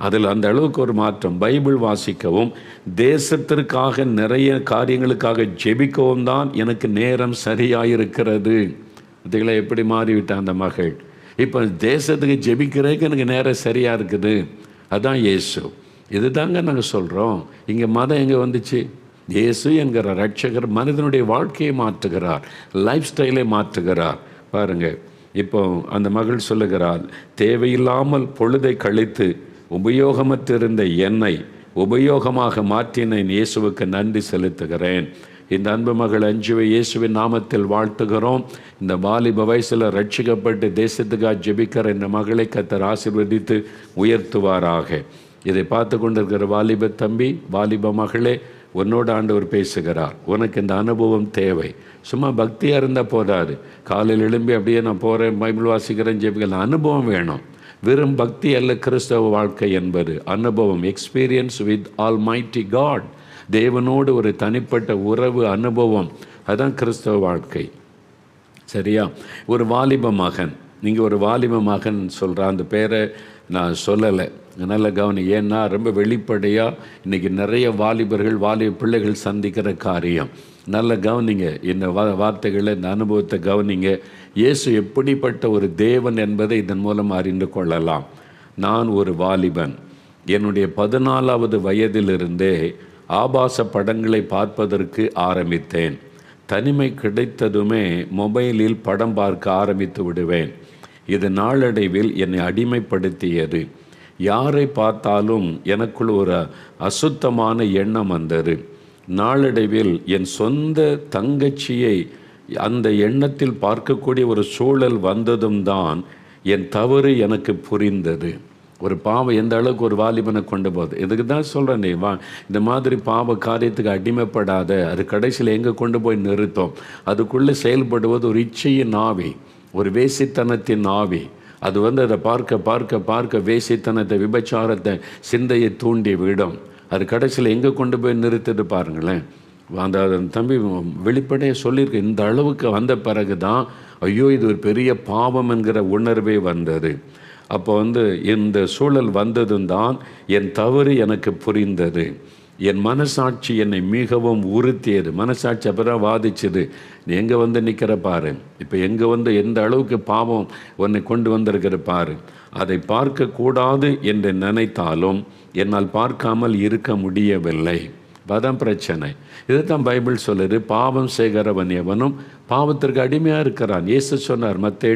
அதில் அந்த அளவுக்கு ஒரு மாற்றம். பைபிள் வாசிக்கவும் தேசத்திற்காக நிறைய காரியங்களுக்காக ஜெபிக்கவும் தான் எனக்கு நேரம் சரியாயிருக்கிறது. பார்த்திங்களா எப்படி மாறிவிட்டான் அந்த மகள். இப்போ தேசத்துக்கு ஜெபிக்கிறதுக்கு எனக்கு நேரம் சரியாக இருக்குது. அதுதான் இயேசு. இது தாங்க நாங்கள் சொல்கிறோம். இங்கே மதம் எங்கே வந்துச்சு? இயேசு என்கிற ரட்சகர் மனிதனுடைய வாழ்க்கையை மாற்றுகிறார், லைஃப் ஸ்டைலை மாற்றுகிறார். பாருங்கள், இப்போ அந்த மகள் சொல்லுகிறாள், தேவையில்லாமல் பொழுதை கழித்து உபயோகமற்றிருந்த என்னை உபயோகமாக மாற்றினேன், இயேசுவுக்கு நன்றி செலுத்துகிறேன். இந்த அன்பு மகள் அஞ்சுவை இயேசுவின் நாமத்தில் வாழ்த்துகிறோம். இந்த வாலிப வயசில் ரட்சிக்கப்பட்டு தேசத்துக்காக ஜெபிக்கிற இந்த மகளை கர்த்தர் ஆசீர்வதித்து உயர்த்துவாராக. இதை பார்த்து கொண்டிருக்கிற வாலிப தம்பி, வாலிப மகளே, உன்னோட ஆண்டவர் பேசுகிறார். உனக்கு இந்த அனுபவம் தேவை. சும்மா பக்தியாக இருந்தால் போதாது. காலையில் எழும்பி அப்படியே நான் போகிறேன், பைபிள் வாசிக்கிறேன், ஜெபிக்கல. அனுபவம் வேணும். வெறும் பக்தி அல்ல கிறிஸ்தவ வாழ்க்கை என்பது. அனுபவம், எக்ஸ்பீரியன்ஸ் வித் ஆல்மைட்டி காட். தேவனோடு ஒரு தனிப்பட்ட உறவு, அனுபவம், அதுதான் கிறிஸ்தவ வாழ்க்கை. சரியா? ஒரு வாலிப மகன், நீங்கள் ஒரு வாலிப மகன் சொல்கிற அந்த பேரை நான் சொல்லலை, நல்ல கவனி. ஏன்னா ரொம்ப வெளிப்படையாக இன்றைக்கி நிறைய வாலிபர்கள், வாலிப பிள்ளைகள் சந்திக்கிற காரியம். நல்ல கவனிங்க, இந்த வார்த்தைகளை, இந்த அனுபவத்தை கவனிங்க. இயேசு எப்படிப்பட்ட ஒரு தேவன் என்பதை இதன் மூலம் அறிந்து கொள்ளலாம். நான் ஒரு வாலிபன். என்னுடைய 14வது வயதிலிருந்தே ஆபாச படங்களை பார்ப்பதற்கு ஆரம்பித்தேன். தனிமை கிடைத்ததுமே மொபைலில் படம் பார்க்க ஆரம்பித்து விடுவேன். இது நாளடைவில் என்னை அடிமைப்படுத்தியது. யாரை பார்த்தாலும் எனக்குள் ஒரு அசுத்தமான எண்ணம் வந்தது. நாளடைவில் என் சொந்த தங்கச்சியை அந்த எண்ணத்தில் பார்க்கக்கூடிய ஒரு சூழல் வந்ததும் தான் என் தவறு எனக்கு புரிந்தது. ஒரு பாவம் எந்த அளவுக்கு ஒரு வாலிபனை கொண்டு போகுது. இதுக்கு தான் சொல்கிறேன், நீ இந்த மாதிரி பாவ காரியத்துக்கு அடிமைப்படாத. அது கடைசியில் எங்கே கொண்டு போய் நிறுத்தோம்? அதுக்குள்ளே செயல்படுவது ஒரு இச்சையின் ஆவி, ஒரு வேசித்தனத்தின் ஆவி. அது அதை பார்க்க பார்க்க பார்க்க வேசித்தனத்தை, விபச்சாரத்தை, சிந்தையை தூண்டி விடும். அது கடைசியில் எங்கே கொண்டு போய் நிறுத்துது பாருங்களேன். அந்த தம்பி வெளிப்படையாக சொல்லியிருக்கு. இந்த அளவுக்கு வந்த பிறகு தான் ஐயோ இது ஒரு பெரிய பாவம் என்கிற உணர்வே வந்தது. அப்போ இந்த சூழல் வந்ததும் தான் என் தவறு எனக்கு புரிந்தது. என் மனசாட்சி என்னை மிகவும் உறுத்தியது. மனசாட்சி அப்புறம் வாதிச்சுது. நீ எங்கே நிற்கிற பாரு, இப்போ எங்கே எந்த அளவுக்கு பாவம் உன்னை கொண்டு வந்திருக்கிற பாரு. அதை பார்க்கக்கூடாது என்று நினைத்தாலும் என்னால் பார்க்காமல் இருக்க முடியவில்லை. அதான் பிரச்சனை. இதுதான் பைபிள் சொல்லுது, பாவம் செய்கிறவன் எவனும் பாவத்திற்கு அடிமையாக இருக்கிறான். இயேசு சொன்னார், மத்தேயு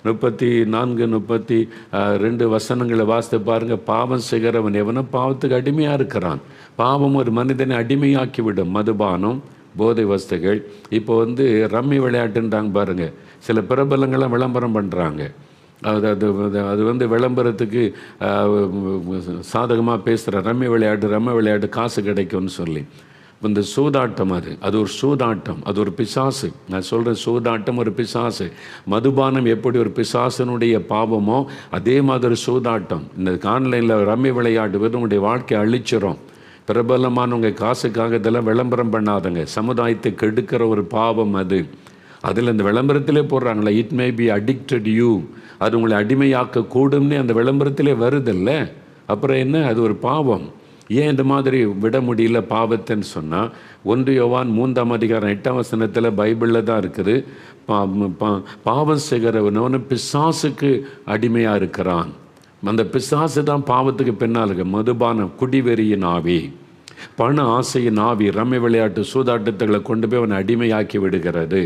8:34-32 வசனங்களை வாசித்து பாருங்கள். பாவம் செய்கிறவன் எவனும் பாவத்துக்கு அடிமையாக இருக்கிறான். பாவம் ஒரு மனிதனை அடிமையாக்கிவிடும். மதுபானம், போதை வஸ்துகள். இப்போ ரம்மி விளையாட்டுன்றாங்க பாருங்கள். சில பிரபலங்கள்லாம் விளம்பரம் பண்ணுறாங்க. அது விளம்பரத்துக்கு சாதகமாக பேசுகிற ரம்மி விளையாட்டு காசு கிடைக்கும்னு சொல்லி. இந்த சூதாட்டம், அது ஒரு சூதாட்டம், அது ஒரு பிசாசு. நான் சொல்கிற சூதாட்டம் ஒரு பிசாசு. மதுபானம் எப்படி ஒரு பிசாசனுடைய பாவமோ அதே மாதிரி சூதாட்டம். இந்த ஆன்லைனில் ரம்மி விளையாட்டு உங்களுடைய வாழ்க்கையை அழிச்சிரும். பிரபலமானவங்க காசுக்காக இதெல்லாம் விளம்பரம் பண்ணாதங்க. சமுதாயத்தை கெடுக்கிற ஒரு பாவம் அது. அதில் இந்த விளம்பரத்திலே போடுறாங்களே, it may be addicted you, அது உங்களை அடிமையாக்க கூடும்னு அந்த விளம்பரத்திலே வருதில்ல. அப்புறம் என்ன, அது ஒரு பாவம். ஏன் இந்த மாதிரி விட முடியல பாவத்தைன்னு சொன்னால், 1 யோவான் 3:8 பைபிளில் தான் இருக்குது. பாவம் செய்கிறவனவனு பிசாசுக்கு அடிமையாக இருக்கிறான். அந்த பிசாசு தான் பாவத்துக்கு பின்னால் இருக்கு. மதுபானம், குடிவெறியின் ஆவி, பண ஆசையின் ஆவி, ரம்மி விளையாட்டு, சூதாட்டத்துகளை கொண்டு போய் அவனை அடிமையாக்கி விடுகிறது.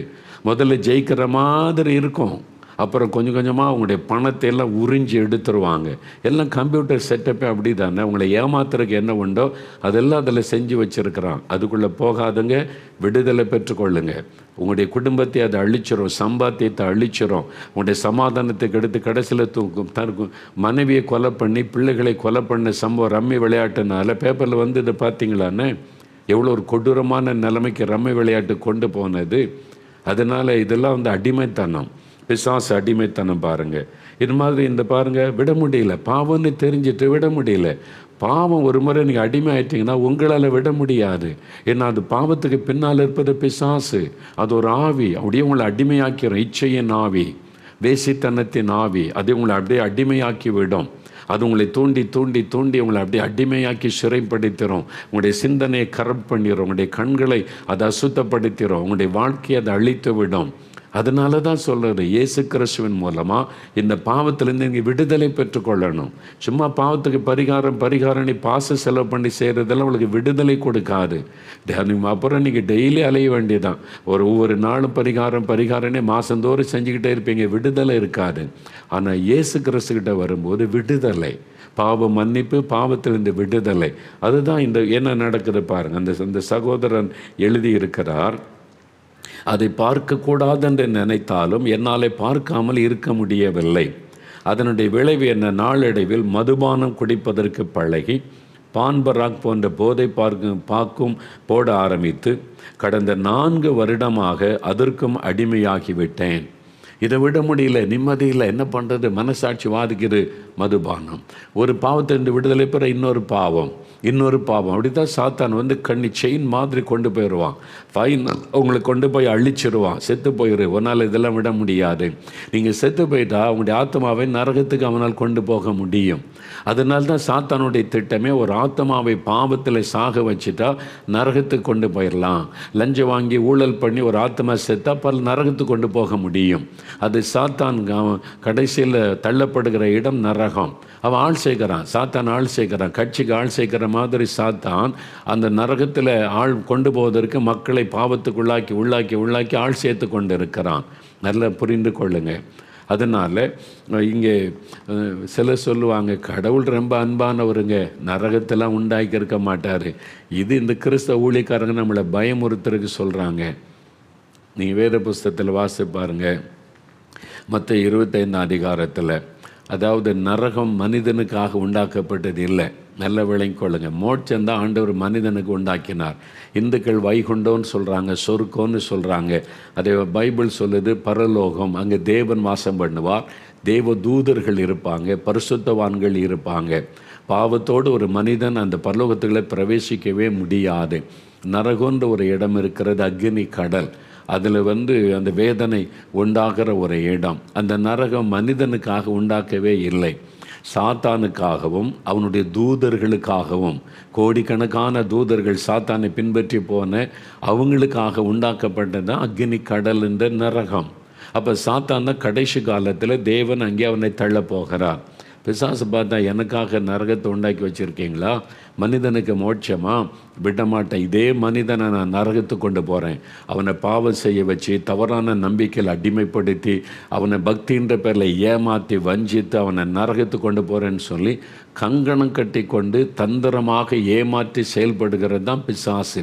முதல்ல ஜெயிக்கிற மாதிரி இருக்கும், அப்புறம் கொஞ்சம் கொஞ்சமாக உங்களுடைய பணத்தை எல்லாம் உறிஞ்சி எடுத்துருவாங்க. எல்லாம் கம்ப்யூட்டர் செட்டப்பே அப்படி தானே. உங்களை ஏமாத்துறதுக்கு என்ன உண்டோ அதெல்லாம் அதில் செஞ்சு வச்சுருக்கிறான். அதுக்குள்ளே போகாதுங்க, விடுதலை பெற்றுக்கொள்ளுங்க. உங்களுடைய குடும்பத்தை அதை அழிச்சிரும், சம்பாத்தியத்தை அழிச்சிரும், உங்களுடைய சமாதானத்துக்கு எடுத்து கடைசியில் தனக்கு மனைவியை கொலை பண்ணி பிள்ளைகளை கொலை பண்ண சம்பவம் ரம்மி விளையாட்டுனால பேப்பரில் வந்து இதை பார்த்தீங்களான்னு எவ்வளோ ஒரு கொடூரமான நிலைமைக்கு ரம்மி விளையாட்டு கொண்டு போனது. அதனால் இதெல்லாம் வந்து அடிமைத்தனம், பிசாசு அடிமைத்தனம். பாருங்கள் இது மாதிரி இந்த பாருங்கள் விட முடியல, பாவம்னு தெரிஞ்சிட்டு விட முடியல. பாவம் ஒரு முறை நீங்கள் அடிமை ஆயிட்டீங்கன்னா உங்களால் விட முடியாது. ஏன்னா அது பாவத்துக்கு பின்னால் இருப்பது பிசாசு, அது ஒரு ஆவி, அப்படியே உங்களை அடிமையாக்கிறோம். இச்சையின் ஆவி, வேசித்தனத்தின் ஆவி, அது உங்களை அப்படியே அடிமையாக்கி விடும். அது உங்களை தூண்டி தூண்டி தூண்டி உங்களை அப்படியே அடிமையாக்கி சிறைப்படுத்திடும். உங்களுடைய சிந்தனையை கரப்ட் பண்ணிடும், உங்களுடைய கண்களை அதை அசுத்தப்படுத்திடும், உங்களுடைய வாழ்க்கையை அதை அழித்து விடும். அதனால தான் சொல்கிறது, இயேசு கிறிஸ்துவின் மூலமாக இந்த பாவத்திலேருந்து நீங்கள் விடுதலை பெற்றுக்கொள்ளணும். சும்மா பாவத்துக்கு பரிகாரம் நீ பாச செலவு பண்ணி செய்கிறதெல்லாம் உங்களுக்கு விடுதலை கொடுக்காது. அப்புறம் நீங்கள் டெய்லி அலைய வேண்டியதான். ஒவ்வொரு நாளும் பரிகாரனே மாதந்தோறும் செஞ்சுக்கிட்டே இருப்பீங்க, விடுதலை இருக்காது. ஆனால் இயேசு கிறிஸ்துக்கிட்ட வரும்போது விடுதலை, பாவ மன்னிப்பு, பாவத்திலிருந்து விடுதலை. அதுதான் இந்த என்ன நடக்குது பாருங்கள். அந்த சகோதரன் எழுதியிருக்கிறார், அதை பார்க்கக்கூடாது என்று நினைத்தாலும் என்னாலே பார்க்காமல் இருக்க முடியவில்லை. அதனுடைய விளைவு என்ன? நாளடைவில் மதுபானம் குடிப்பதற்கு பழகி பான்பராக் போன்ற போதை பாக்கும் போட ஆரம்பித்து கடந்த 4 வருடமாக அதற்கும் அடிமையாகிவிட்டேன். இதை விட முடியல, நிம்மதி இல்லை, என்ன பண்ணுறது? மனசாட்சி வாதிக்குது. மதுபானம் ஒரு பாவத்திலிருந்து விடுதலை பெற இன்னொரு பாவம், அப்படி தான் சாத்தான் வந்து கண்ணி செயின் மாதிரி கொண்டு போயிடுவான். ஃபைனல் உங்களை கொண்டு போய் அழிச்சிடுவான். செத்து போயிரு, ஒன்றால் இதெல்லாம் விட முடியாது. நீங்கள் செத்து போயிட்டா உங்களுடைய ஆத்மாவை நரகத்துக்கு அவனால் கொண்டு போக முடியும். அதனால தான் சாத்தானுடைய திட்டமே ஒரு ஆத்மாவை பாவத்தில் சாக வச்சுட்டா நரகத்துக்கு கொண்டு போயிடலாம். லஞ்சம் வாங்கி ஊழல் பண்ணி ஒரு ஆத்மா செத்தா பல நரகத்துக்கு கொண்டு போக முடியும். அது சாத்தான் கடைசியில் தள்ளப்படுகிற இடம் நரகம். அவன் ஆள் சேர்க்கிறான், சாத்தான் ஆள் சேர்க்கிறான், கட்சிக்கு ஆள் சேர்க்கிற மாதிரி சாத்தான் அந்த நரகத்தில் ஆள் கொண்டு போவதற்கு மக்களை பாவத்துக்கு உள்ளாக்கி ஆள் சேர்த்து கொண்டு இருக்கிறான். நல்லா புரிந்து கொள்ளுங்க. அதனால் இங்கே சிலர் சொல்லுவாங்க, கடவுள் ரொம்ப அன்பானவருங்க, நரகத்தெல்லாம் உண்டாக்கி இருக்க மாட்டார். இது இந்த கிறிஸ்தவ ஊழியக்காரங்க நம்மளை பயமுறுத்துறதுக்கு சொல்கிறாங்க. நீங்கள் வேத புஸ்தகத்தில் வாசித்து பாருங்கள், மத்திய 25 அதிகாரத்தில். அதாவது நரகம் மனிதனுக்காக உண்டாக்கப்பட்டது இல்லை. நல்ல விளங்கிக்கொள்ளுங்க. மோட்சந்தான் ஆண்டவர் மனிதனுக்கு உண்டாக்கினார். இந்துக்கள் வைகுண்டோன்னு சொல்கிறாங்க, சொர்க்கோன்னு சொல்கிறாங்க. அதே பைபிள் சொல்லுது பரலோகம், அங்கே தேவன் வாசம் பண்ணுவார், தேவ தூதர்கள் இருப்பாங்க, பரிசுத்தவான்கள் இருப்பாங்க. பாவத்தோடு ஒரு மனிதன் அந்த பரலோகத்துக்குள்ளே பிரவேசிக்கவே முடியாது. நரகோன்ற ஒரு இடம் இருக்கிறது, அக்னி கடல். அதில் அந்த வேதனை உண்டாகிற ஒரு இடம். அந்த நரகம் மனிதனுக்காக உண்டாக்கவே இல்லை, சாத்தானுக்காகவும் அவனுடைய தூதர்களுக்காகவும், கோடிக்கணக்கான தூதர்கள் சாத்தானை பின்பற்றி போன அவங்களுக்காக உண்டாக்கப்பட்டது தான் அக்னி கடல் என்ற நரகம். அப்போ சாத்தான் தான் கடைசி காலத்தில் தேவன் அங்கே அவனை தள்ள போகிறார். பிசாசு பார்த்தா, எனக்காக நரகத்தை உண்டாக்கி வச்சுருக்கீங்களா? மனிதனுக்கு மோட்சமா? விட மாட்டேன். இதே மனிதனை நான் நரகத்துக்கு கொண்டு போகிறேன். அவனை பாவம் செய்ய வச்சு, தவறான நம்பிக்கையில் அடிமைப்படுத்தி, அவனை பக்தின்ற பேரில் ஏமாற்றி வஞ்சித்து அவனை நரகத்துக்கு கொண்டு போகிறேன்னு சொல்லி கங்கணம் கட்டி கொண்டு தந்திரமாக ஏமாற்றி செயல்படுகிறது தான் பிசாசு.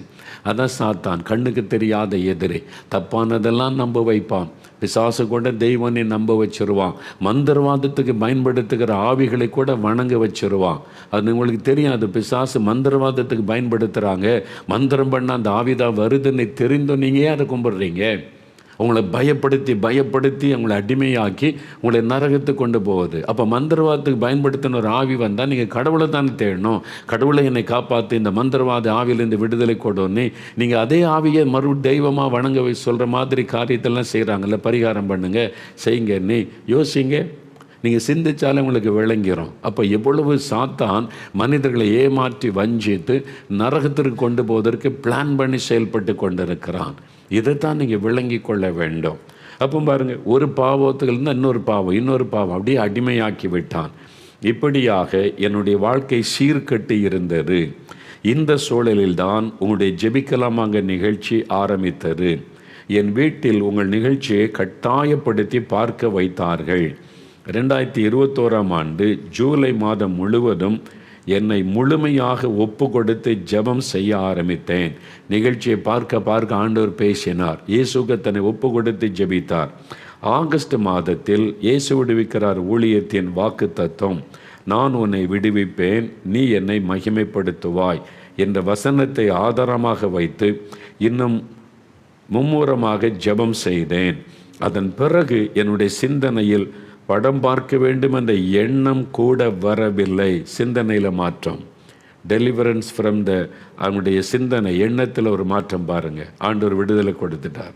அதான் சாத்தான், கண்ணுக்கு தெரியாத எதிரி. தப்பானதெல்லாம் நம்ப வைப்பான். பிசாசு கூட தெய்வனை நம்ப வச்சிருவான். மந்திரவாதத்துக்கு பயன்படுத்துகிற ஆவிகளை கூட வணங்க வச்சிருவான். அது உங்களுக்கு தெரியாது. பிசாசு மந்திரவாதத்துக்கு பயன்படுத்துகிறாங்க. மந்திரம் பண்ண அந்த ஆவிதான் வருதுன்னு தெரிந்தும் நீங்கள் ஏன் அதை கும்பிடுறீங்க? உங்களை பயப்படுத்தி உங்களை அடிமையாக்கி உங்களை நரகத்துக்கு கொண்டு போகுது. அப்போ மந்திரவாதத்துக்கு பயன்படுத்தின ஒரு ஆவி வந்தால் நீங்கள் கடவுளை தானே தேடணும். கடவுளை என்னை காப்பாற்றி இந்த மந்திரவாத ஆவியிலேருந்து விடுதலை கொடுன்னு நீங்கள் அதே ஆவியை தெய்வமாக வணங்க சொல்கிற மாதிரி காரியத்தெல்லாம் செய்கிறாங்கல்ல. பரிகாரம் பண்ணுங்க, செய்யுங்கன்னு யோசிங்க. நீங்கள் சிந்திச்சாலே உங்களுக்கு விளங்கிடும். அப்போ எவ்வளவு சாத்தான் மனிதர்களை ஏமாற்றி வஞ்சித்து நரகத்திற்கு கொண்டு போவதற்கு பிளான் பண்ணி செயல்பட்டு கொண்டிருக்கிறான். இதைத்தான் நீங்கள் விளங்கி கொள்ள வேண்டும். அப்போ பாருங்கள், ஒரு பாவத்துலேருந்து இன்னொரு பாவம் அப்படியே அடிமையாக்கி விட்டான். இப்படியாக என்னுடைய வாழ்க்கை சீர்கட்டி இருந்தது. இந்த சூழலில்தான் உங்களுடைய ஜெபிக்கலாமாங்க நிகழ்ச்சி ஆரம்பித்தது. என் வீட்டில் உங்கள் நிகழ்ச்சியை கட்டாயப்படுத்தி பார்க்க வைத்தார்கள். 2021 ஜூலை மாதம் முழுவதும் என்னை முழுமையாக ஒப்பு கொடுத்து ஜெபம் செய்ய ஆரம்பித்தேன். நிகழ்ச்சியை பார்க்க ஆண்டவர் பேசினார். இயேசுக்கு தன்னை ஒப்பு கொடுத்து ஜெபித்தார். ஆகஸ்ட் மாதத்தில் இயேசு விடுவிக்கிறார் ஊழியத்தின் வாக்கு தத்துவம், நான் உன்னை விடுவிப்பேன், நீ என்னை மகிமைப்படுத்துவாய் என்ற வசனத்தை ஆதாரமாக வைத்து இன்னும் மும்முரமாக ஜெபம் செய்தேன். அதன் பிறகு என்னுடைய சிந்தனையில் படம் பார்க்க வேண்டும் என்ற எண்ணம் கூட வரவில்லை. சிந்தனையில் மாற்றம், டெலிவரன்ஸ் ஃப்ரம் அவனுடைய சிந்தனை எண்ணத்தில் ஒரு மாற்றம் பாருங்கள். ஆண்டவர் விடுதலை கொடுத்துட்டார்.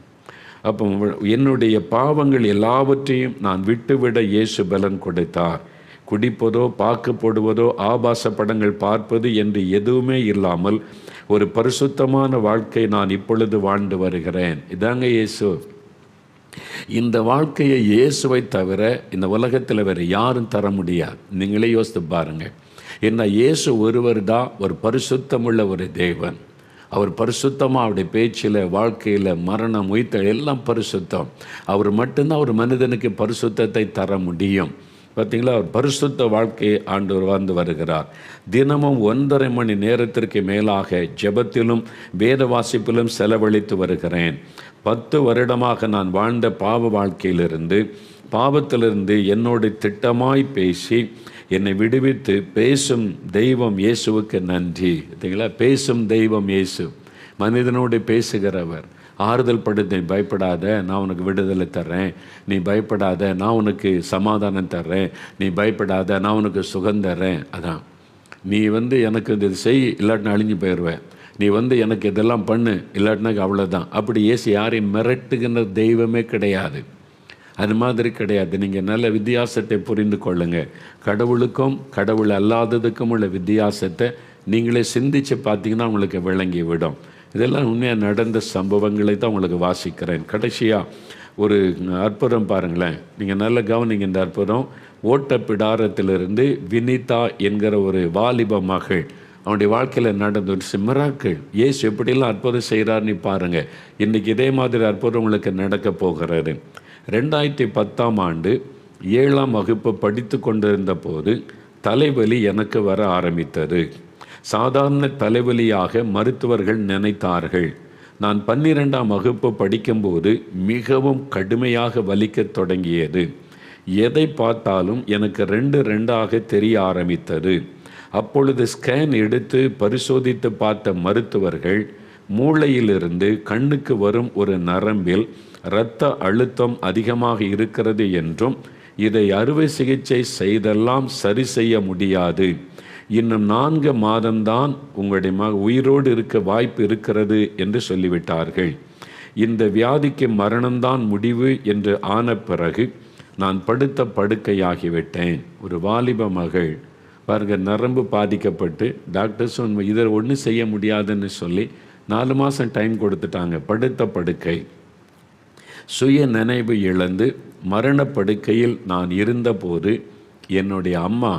அப்போ என்னுடைய பாவங்கள் எல்லாவற்றையும் நான் விட்டுவிட இயேசு பலன் கொடுத்தார். குடிப்பதோ பாக்கு போடுவதோ ஆபாச படங்கள் பார்ப்பது என்று எதுவுமே இல்லாமல் ஒரு பரிசுத்தமான வாழ்க்கை நான் இப்பொழுது வாழ்ந்து வருகிறேன். இதாங்க இயேசு. இந்த வாழ்க்கையை இயேசுவை தவிர இந்த உலகத்தில் வேறு யாரும் தர முடியாது. நீங்களே யோசித்து பாருங்கள். என்ன இயேசு ஒருவர் தான் ஒரு பரிசுத்தமுள்ள ஒரு தேவன். அவர் பரிசுத்தமாக அவருடைய பேச்சில், வாழ்க்கையில், மரணம், உயிர்த்தல் எல்லாம் பரிசுத்தம். அவர் மட்டும்தான் ஒரு மனிதனுக்கு பரிசுத்தத்தை தர முடியும். பார்த்தீங்களா, அவர் பரிசுத்த வாழ்க்கையை ஆண்டவர் வாழ்ந்து வருகிறார். தினமும் 1.5 மணி நேரத்திற்கு மேலாக ஜெபத்திலும் வேத வாசிப்பிலும் செலவழித்து வருகிறேன். 10 வருடமாக நான் வாழ்ந்த பாவ வாழ்க்கையிலிருந்து, பாவத்திலிருந்து என்னோடு திட்டமாய் பேசி என்னை விடுவித்து பேசும் தெய்வம் இயேசுவுக்கு நன்றி. பார்த்தீங்களா, பேசும் தெய்வம் இயேசு, மனிதனோடு பேசுகிறவர். ஆறுதல் படுத்து, நீ பயப்படாத, நான் உனக்கு விடுதலை தர்றேன், நீ பயப்படாத, நான் உனக்கு சமாதானம் தர்றேன், நீ பயப்படாத, நான் உனக்கு சுகம் தர்றேன். அதான், நீ எனக்கு இது செய், இல்லாட்டினா அழிஞ்சு போயிடுவேன், நீ எனக்கு இதெல்லாம் பண்ணு, இல்லாட்டினாக்கு அவ்வளோதான். அப்படி இயேசு யாரையும் மிரட்டுகின்ற தெய்வமே கிடையாது. அது மாதிரி கிடையாது. நீங்கள் நல்ல வித்தியாசத்தை புரிந்து கொள்ளுங்க. கடவுளுக்கும் கடவுள் அல்லாததுக்கும் உள்ள வித்தியாசத்தை நீங்களே சிந்தித்து பார்த்தீங்கன்னா உங்களுக்கு விளங்கி விடும். இதெல்லாம் உண்மையாக நடந்த சம்பவங்களை தான் உங்களுக்கு வாசிக்கிறேன். கடைசியாக ஒரு அற்புதம் பாருங்களேன். நீங்கள் நல்ல கவனிங்க. இந்த அற்புதம் ஓட்டப்பிடாரத்திலிருந்து வினிதா என்கிற ஒரு வாலிப மகள், அவனுடைய வாழ்க்கையில் நடந்த ஒரு மிராக்கிள். இயேசு எப்படிலாம் அற்புதம் செய்கிறார்னு பாருங்கள். இன்றைக்கி இதே மாதிரி அற்புதம் உங்களுக்கு நடக்க போகிறது. 2010 7ஆம் வகுப்பு படித்து கொண்டிருந்த போது தலைவலி எனக்கு வர ஆரம்பித்தது. சாதாரண தலைவலியாக மருத்துவர்கள் நினைத்தார்கள். நான் 12ஆம் வகுப்பு படிக்கும்போது மிகவும் கடுமையாக வலிக்கத் தொடங்கியது. எதை பார்த்தாலும் எனக்கு 2 தெரிய ஆரம்பித்தது. அப்பொழுது ஸ்கேன் எடுத்து பரிசோதித்து பார்த்த மருத்துவர்கள் மூளையிலிருந்து கண்ணுக்கு வரும் ஒரு நரம்பில் இரத்த அழுத்தம் அதிகமாக இருக்கிறது என்றும், இதை அறுவை சிகிச்சை செய்தெல்லாம் சரி செய்ய முடியாது, இன்னும் 4 மாதம்தான் உங்களுடைய உயிரோடு இருக்க வாய்ப்பு இருக்கிறது என்று சொல்லிவிட்டார்கள். இந்த வியாதிக்கு மரணம்தான் முடிவு என்று ஆன பிறகு நான் படுத்த படுக்கையாகிவிட்டேன். ஒரு வாலிப மகள் பாருங்க, நரம்பு பாதிக்கப்பட்டு டாக்டர்ஸ் இதை ஒன்றும் செய்ய முடியாதுன்னு சொல்லி 4 மாதம் டைம் கொடுத்துட்டாங்க. படுத்த படுக்கை, சுய நினைவு இழந்து மரணப்படுக்கையில் நான் இருந்தபோது என்னுடைய அம்மா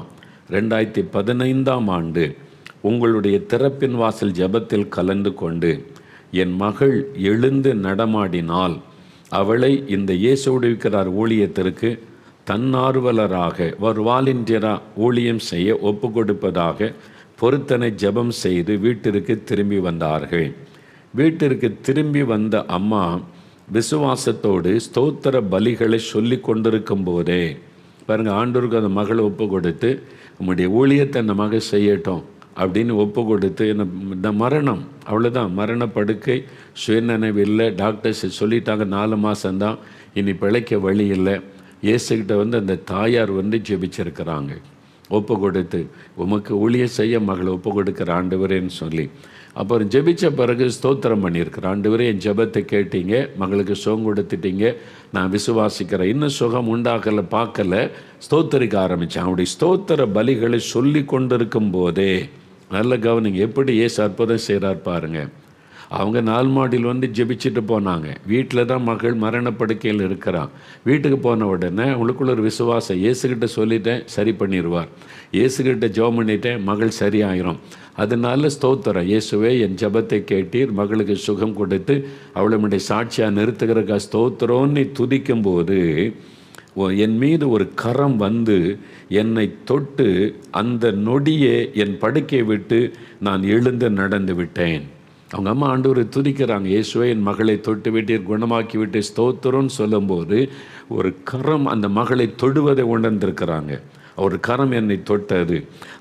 2015 உங்களுடைய திறப்பின் வாசல் ஜெபத்தில் கலந்து கொண்டு என் மகள் எழுந்து நடமாடினால் அவளை இந்த இயேசு விடுவிக்கிறார் ஊழியத்திற்கு தன்னார்வலராக ஒரு வாலண்டியராக ஊழியம் செய்ய ஒப்பு கொடுப்பதாக பொருத்தனை ஜெபம் செய்து வீட்டிற்கு திரும்பி வந்தார்கள். வீட்டிற்கு திரும்பி வந்த அம்மா விசுவாசத்தோடு ஸ்தோத்திர பலிகளை சொல்லி கொண்டிருக்கும் போதே பாருங்கள், ஆண்டவருக்கு அந்த மகளை ஒப்பு கொடுத்து உம்முடைய ஊழியத்தை அந்த மகள் செய்யட்டும் அப்படின்னு ஒப்பு கொடுத்து இந்த மரணம் அவ்வளோதான், மரணப்படுக்கை, சுயநினைவு இல்லை, டாக்டர்ஸ் சொல்லிட்டாங்க 4 மாதம்தான், இனி பிழைக்க வழி இல்லை. இயேசுக்கிட்ட அந்த தாயார் ஜெபிச்சிருக்கிறாங்க, ஒப்பு கொடுத்து உமக்கு ஊழியம் செய்ய மகளை ஒப்பு கொடுக்குற ஆண்டவரேன்னு சொல்லி. அப்புறம் ஜெபித்த பிறகு ஸ்தோத்திரம் பண்ணியிருக்கிற ஆண்டவரே, என் ஜெபத்தை கேட்டீங்க, மகளுக்கு சுகம் கொடுத்துட்டீங்க, நான் விசுவாசிக்கிறேன், இன்னும் சுகம் உண்டாகலை பார்க்கல, ஸ்தோத்தரிக்க ஆரம்பித்தேன். அவருடைய ஸ்தோத்திர பலிகளை சொல்லி கொண்டிருக்கும் போதே நல்ல கவனிங்க, எப்படி இயேசு அற்புதம் செய்கிறார் பாருங்க. அவங்க 4 மாடியில் வந்து ஜெபிச்சுட்டு போனாங்க. வீட்டில் தான் மகள் மரணப்படுக்கையில் இருக்கிறான். வீட்டுக்கு போன உடனே அவங்களுக்குள்ள ஒரு விசுவாசம், இயேசுகிட்ட சொல்லிட்டேன் சரி பண்ணிடுவார், இயேசுகிட்ட ஜெபம் பண்ணிட்டேன் மகள் சரியாயிரும். அதனால ஸ்தோத்திரம், இயேசுவே என் ஜெபத்தை கேட்டீர், மகளுக்கு சுகம் கொடுத்து அவளுடைய சாட்சியாக நிறுத்துகிறக்கா ஸ்தோத்திரம்னு துதிக்கும்போது என் மீது ஒரு கரம் வந்து என்னை தொட்டு அந்த நொடியே என் படுக்கையை விட்டு நான் எழுந்து நடந்து விட்டேன். அவங்க அம்மா ஆண்டவரை துதிக்கிறாங்க, இயேசுவே என் மகளை தொட்டு விட்டீர், குணமாக்கி விட்டு ஸ்தோத்திரம்னு சொல்லும்போது ஒரு கரம் அந்த மகளை தொடுவதை உணர்ந்திருக்கிறாங்க. ஒரு கரம் என்னை தொட்டது.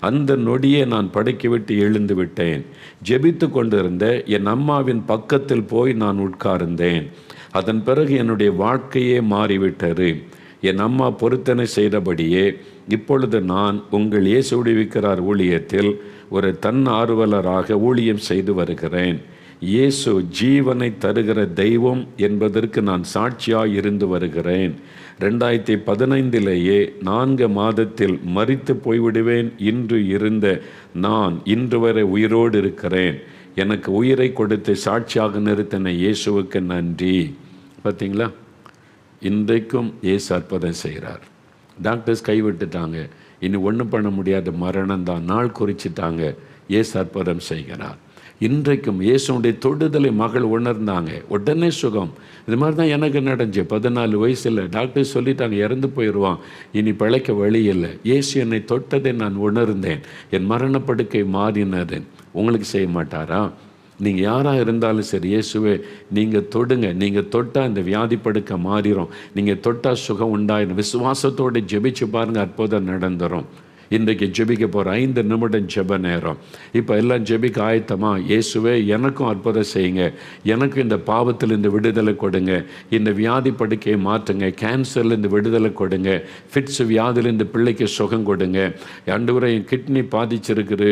அந்த நொடியே நான் படுக்கை விட்டு எழுந்து விட்டேன். ஜெபித்து கொண்டிருந்த என் அம்மாவின் பக்கத்தில் போய் நான் உட்கார்ந்தேன். அதன் பிறகு என்னுடைய வாழ்க்கையே மாறிவிட்டது. என் அம்மா பொருத்தனை செய்தபடியே இப்பொழுது நான் உங்கள் இயேசு விடுவிக்கிறார் ஊழியத்தில் ஒரு தன்னார்வலராக ஊழியம் செய்து வருகிறேன். இயேசு ஜீவனை தருகிற தெய்வம் என்பதற்கு நான் சாட்சியாக இருந்து வருகிறேன். 2015 4 மாதத்தில் மரித்து போய்விடுவேன் இன்று இருந்த நான் இன்று வரை உயிரோடு இருக்கிறேன். எனக்கு உயிரை கொடுத்து சாட்சியாக நிறுத்தின இயேசுவுக்கு நன்றி. பார்த்தீங்களா, இன்றைக்கும் இயேசு அற்புதம் செய்கிறார். டாக்டர்ஸ் கைவிட்டுட்டாங்க, இனி ஒன்றும் பண்ண முடியாத மரணம் தான், நாள் குறிச்சிட்டாங்க. இயேசு அற்புதம் செய்கிறார். இன்றைக்கும் இயேசுடைய தொடுதலை மகள் உணர்ந்தாங்க, உடனே சுகம். இது மாதிரி தான் எனக்கு நடந்துச்சு. 14 வயசில் டாக்டர் சொல்லிட்டாங்க இறந்து போயிடுவான், இனி பிழைக்க வழி இல்லை. இயேசு என்னை தொட்டதை நான் உணர்ந்தேன், என் மரணப்படுக்கை மாறினது. உங்களுக்கு செய்ய மாட்டாரா? நீங்கள் யாராக இருந்தாலும் சரி, இயேசுவே நீங்கள் தொடுங்க. நீங்கள் தொட்டால் இந்த வியாதி படுக்க மாறிடும், நீங்கள் தொட்டால் சுகம் உண்டாயிடும். விசுவாசத்தோடு ஜெபிச்சு பாருங்கள், அற்புதம் நடந்துடும். இன்றைக்கு ஜெபிக்க போகிற 5 நிமிடம் ஜெப நேரம். இப்போ எல்லாம் ஜெபிக்க ஆயத்தமா? இயேசுவே எனக்கும் அற்புதம் செய்யுங்க, எனக்கும் இந்த பாவத்தில் இந்த விடுதலை கொடுங்க, இந்த வியாதி படுக்கையை மாற்றுங்க, கேன்சரில் இந்த விடுதலை கொடுங்க, ஃபிட்ஸ் வியாதியில் இந்த பிள்ளைக்கு சுகம் கொடுங்க. ஆண்டவரே என் கிட்னி பாதிச்சிருக்குது,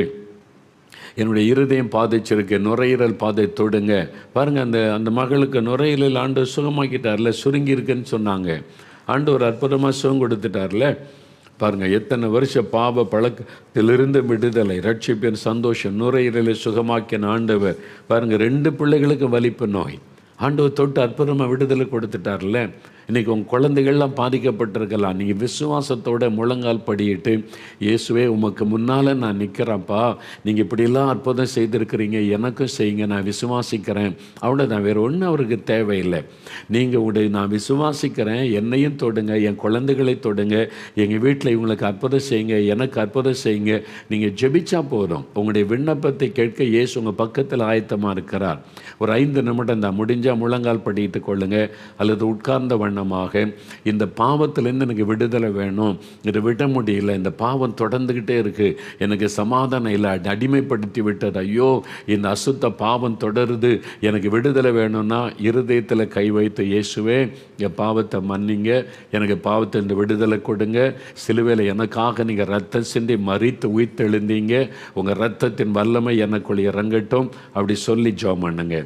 என்னுடைய இருதயம் பாதிச்சிருக்கு, நுரையீரல் பாதை தொடுங்க. பாருங்கள், அந்த மகளுக்கு நுரையீரல் ஆண்டவர் சுகமாக்கிட்டார்ல, சுருங்கி இருக்குன்னு சொன்னாங்க, ஆண்டவர் அற்புதமாக சுகம் கொடுத்துட்டார்ல. பாருங்கள், எத்தனை வருஷம் பாவ பழக்கத்திலிருந்து விடுதலை, ரட்சிப்பின் சந்தோஷம், நுரையீரலை சுகமாக்கின ஆண்டவர். பாருங்கள், 2 பிள்ளைகளுக்கு வலிப்பு நோய் ஆண்டவர் தொட்டு அற்புதமாக விடுதலை கொடுத்துட்டார்ல. இன்றைக்கி உங்கள் குழந்தைகள்லாம் பாதிக்கப்பட்டிருக்கலாம். நீங்கள் விசுவாசத்தோட முழங்கால் படியிட்டு, இயேசுவே உமக்கு முன்னால் நான் நிற்கிறேன்ப்பா, நீங்கள் இப்படிலாம் அற்புதம் செய்திருக்கிறீங்க, எனக்கும் செய்யுங்க, நான் விசுவாசிக்கிறேன். அவ்வளோதான், வேறு ஒன்றும் அவருக்கு தேவையில்லை. நீங்கள் நான் விசுவாசிக்கிறேன், என்னையும் தொடுங்க, என் குழந்தைகளை தொடுங்க, எங்கள் வீட்டில் இவங்களுக்கு அற்புதம் செய்யுங்க, எனக்கு அற்புதம் செய்யுங்க. நீங்கள் ஜெபிச்சா போதும், உங்களுடைய விண்ணப்பத்தை கேட்க இயேசு உங்கள் பக்கத்தில் ஆயத்தமாக இருக்கிறார். ஒரு 5 நிமிடம் தான், முடிஞ்சால் முழங்கால் படிட்டு கொள்ளுங்க, அல்லது உட்கார்ந்த வண்ணமாக இந்த பாவத்திலேருந்து எனக்கு விடுதலை வேணும், இதை விட முடியல, இந்த பாவம் தொடர்ந்துக்கிட்டே இருக்குது, எனக்கு சமாதானம் இல்லை, அடிமைப்படுத்தி விட்டது, ஐயோ இந்த அசுத்த பாவம் தொடருது, எனக்கு விடுதலை வேணும்னா இருதயத்தில் கை வைத்து, இயேசுவே என் பாவத்தை மன்னிங்க, எனக்கு பாவத்தை இந்த விடுதலை கொடுங்க, சிலுவையில் எனக்காக நீங்கள் ரத்தம் சிந்தி மரித்து உயிர்த்தெழுந்தீங்க, உங்கள் ரத்தத்தின் வல்லமை எனக்குள்ள இறங்கட்டும். அப்படி சொல்லி ஜெபம் பண்ணுங்க.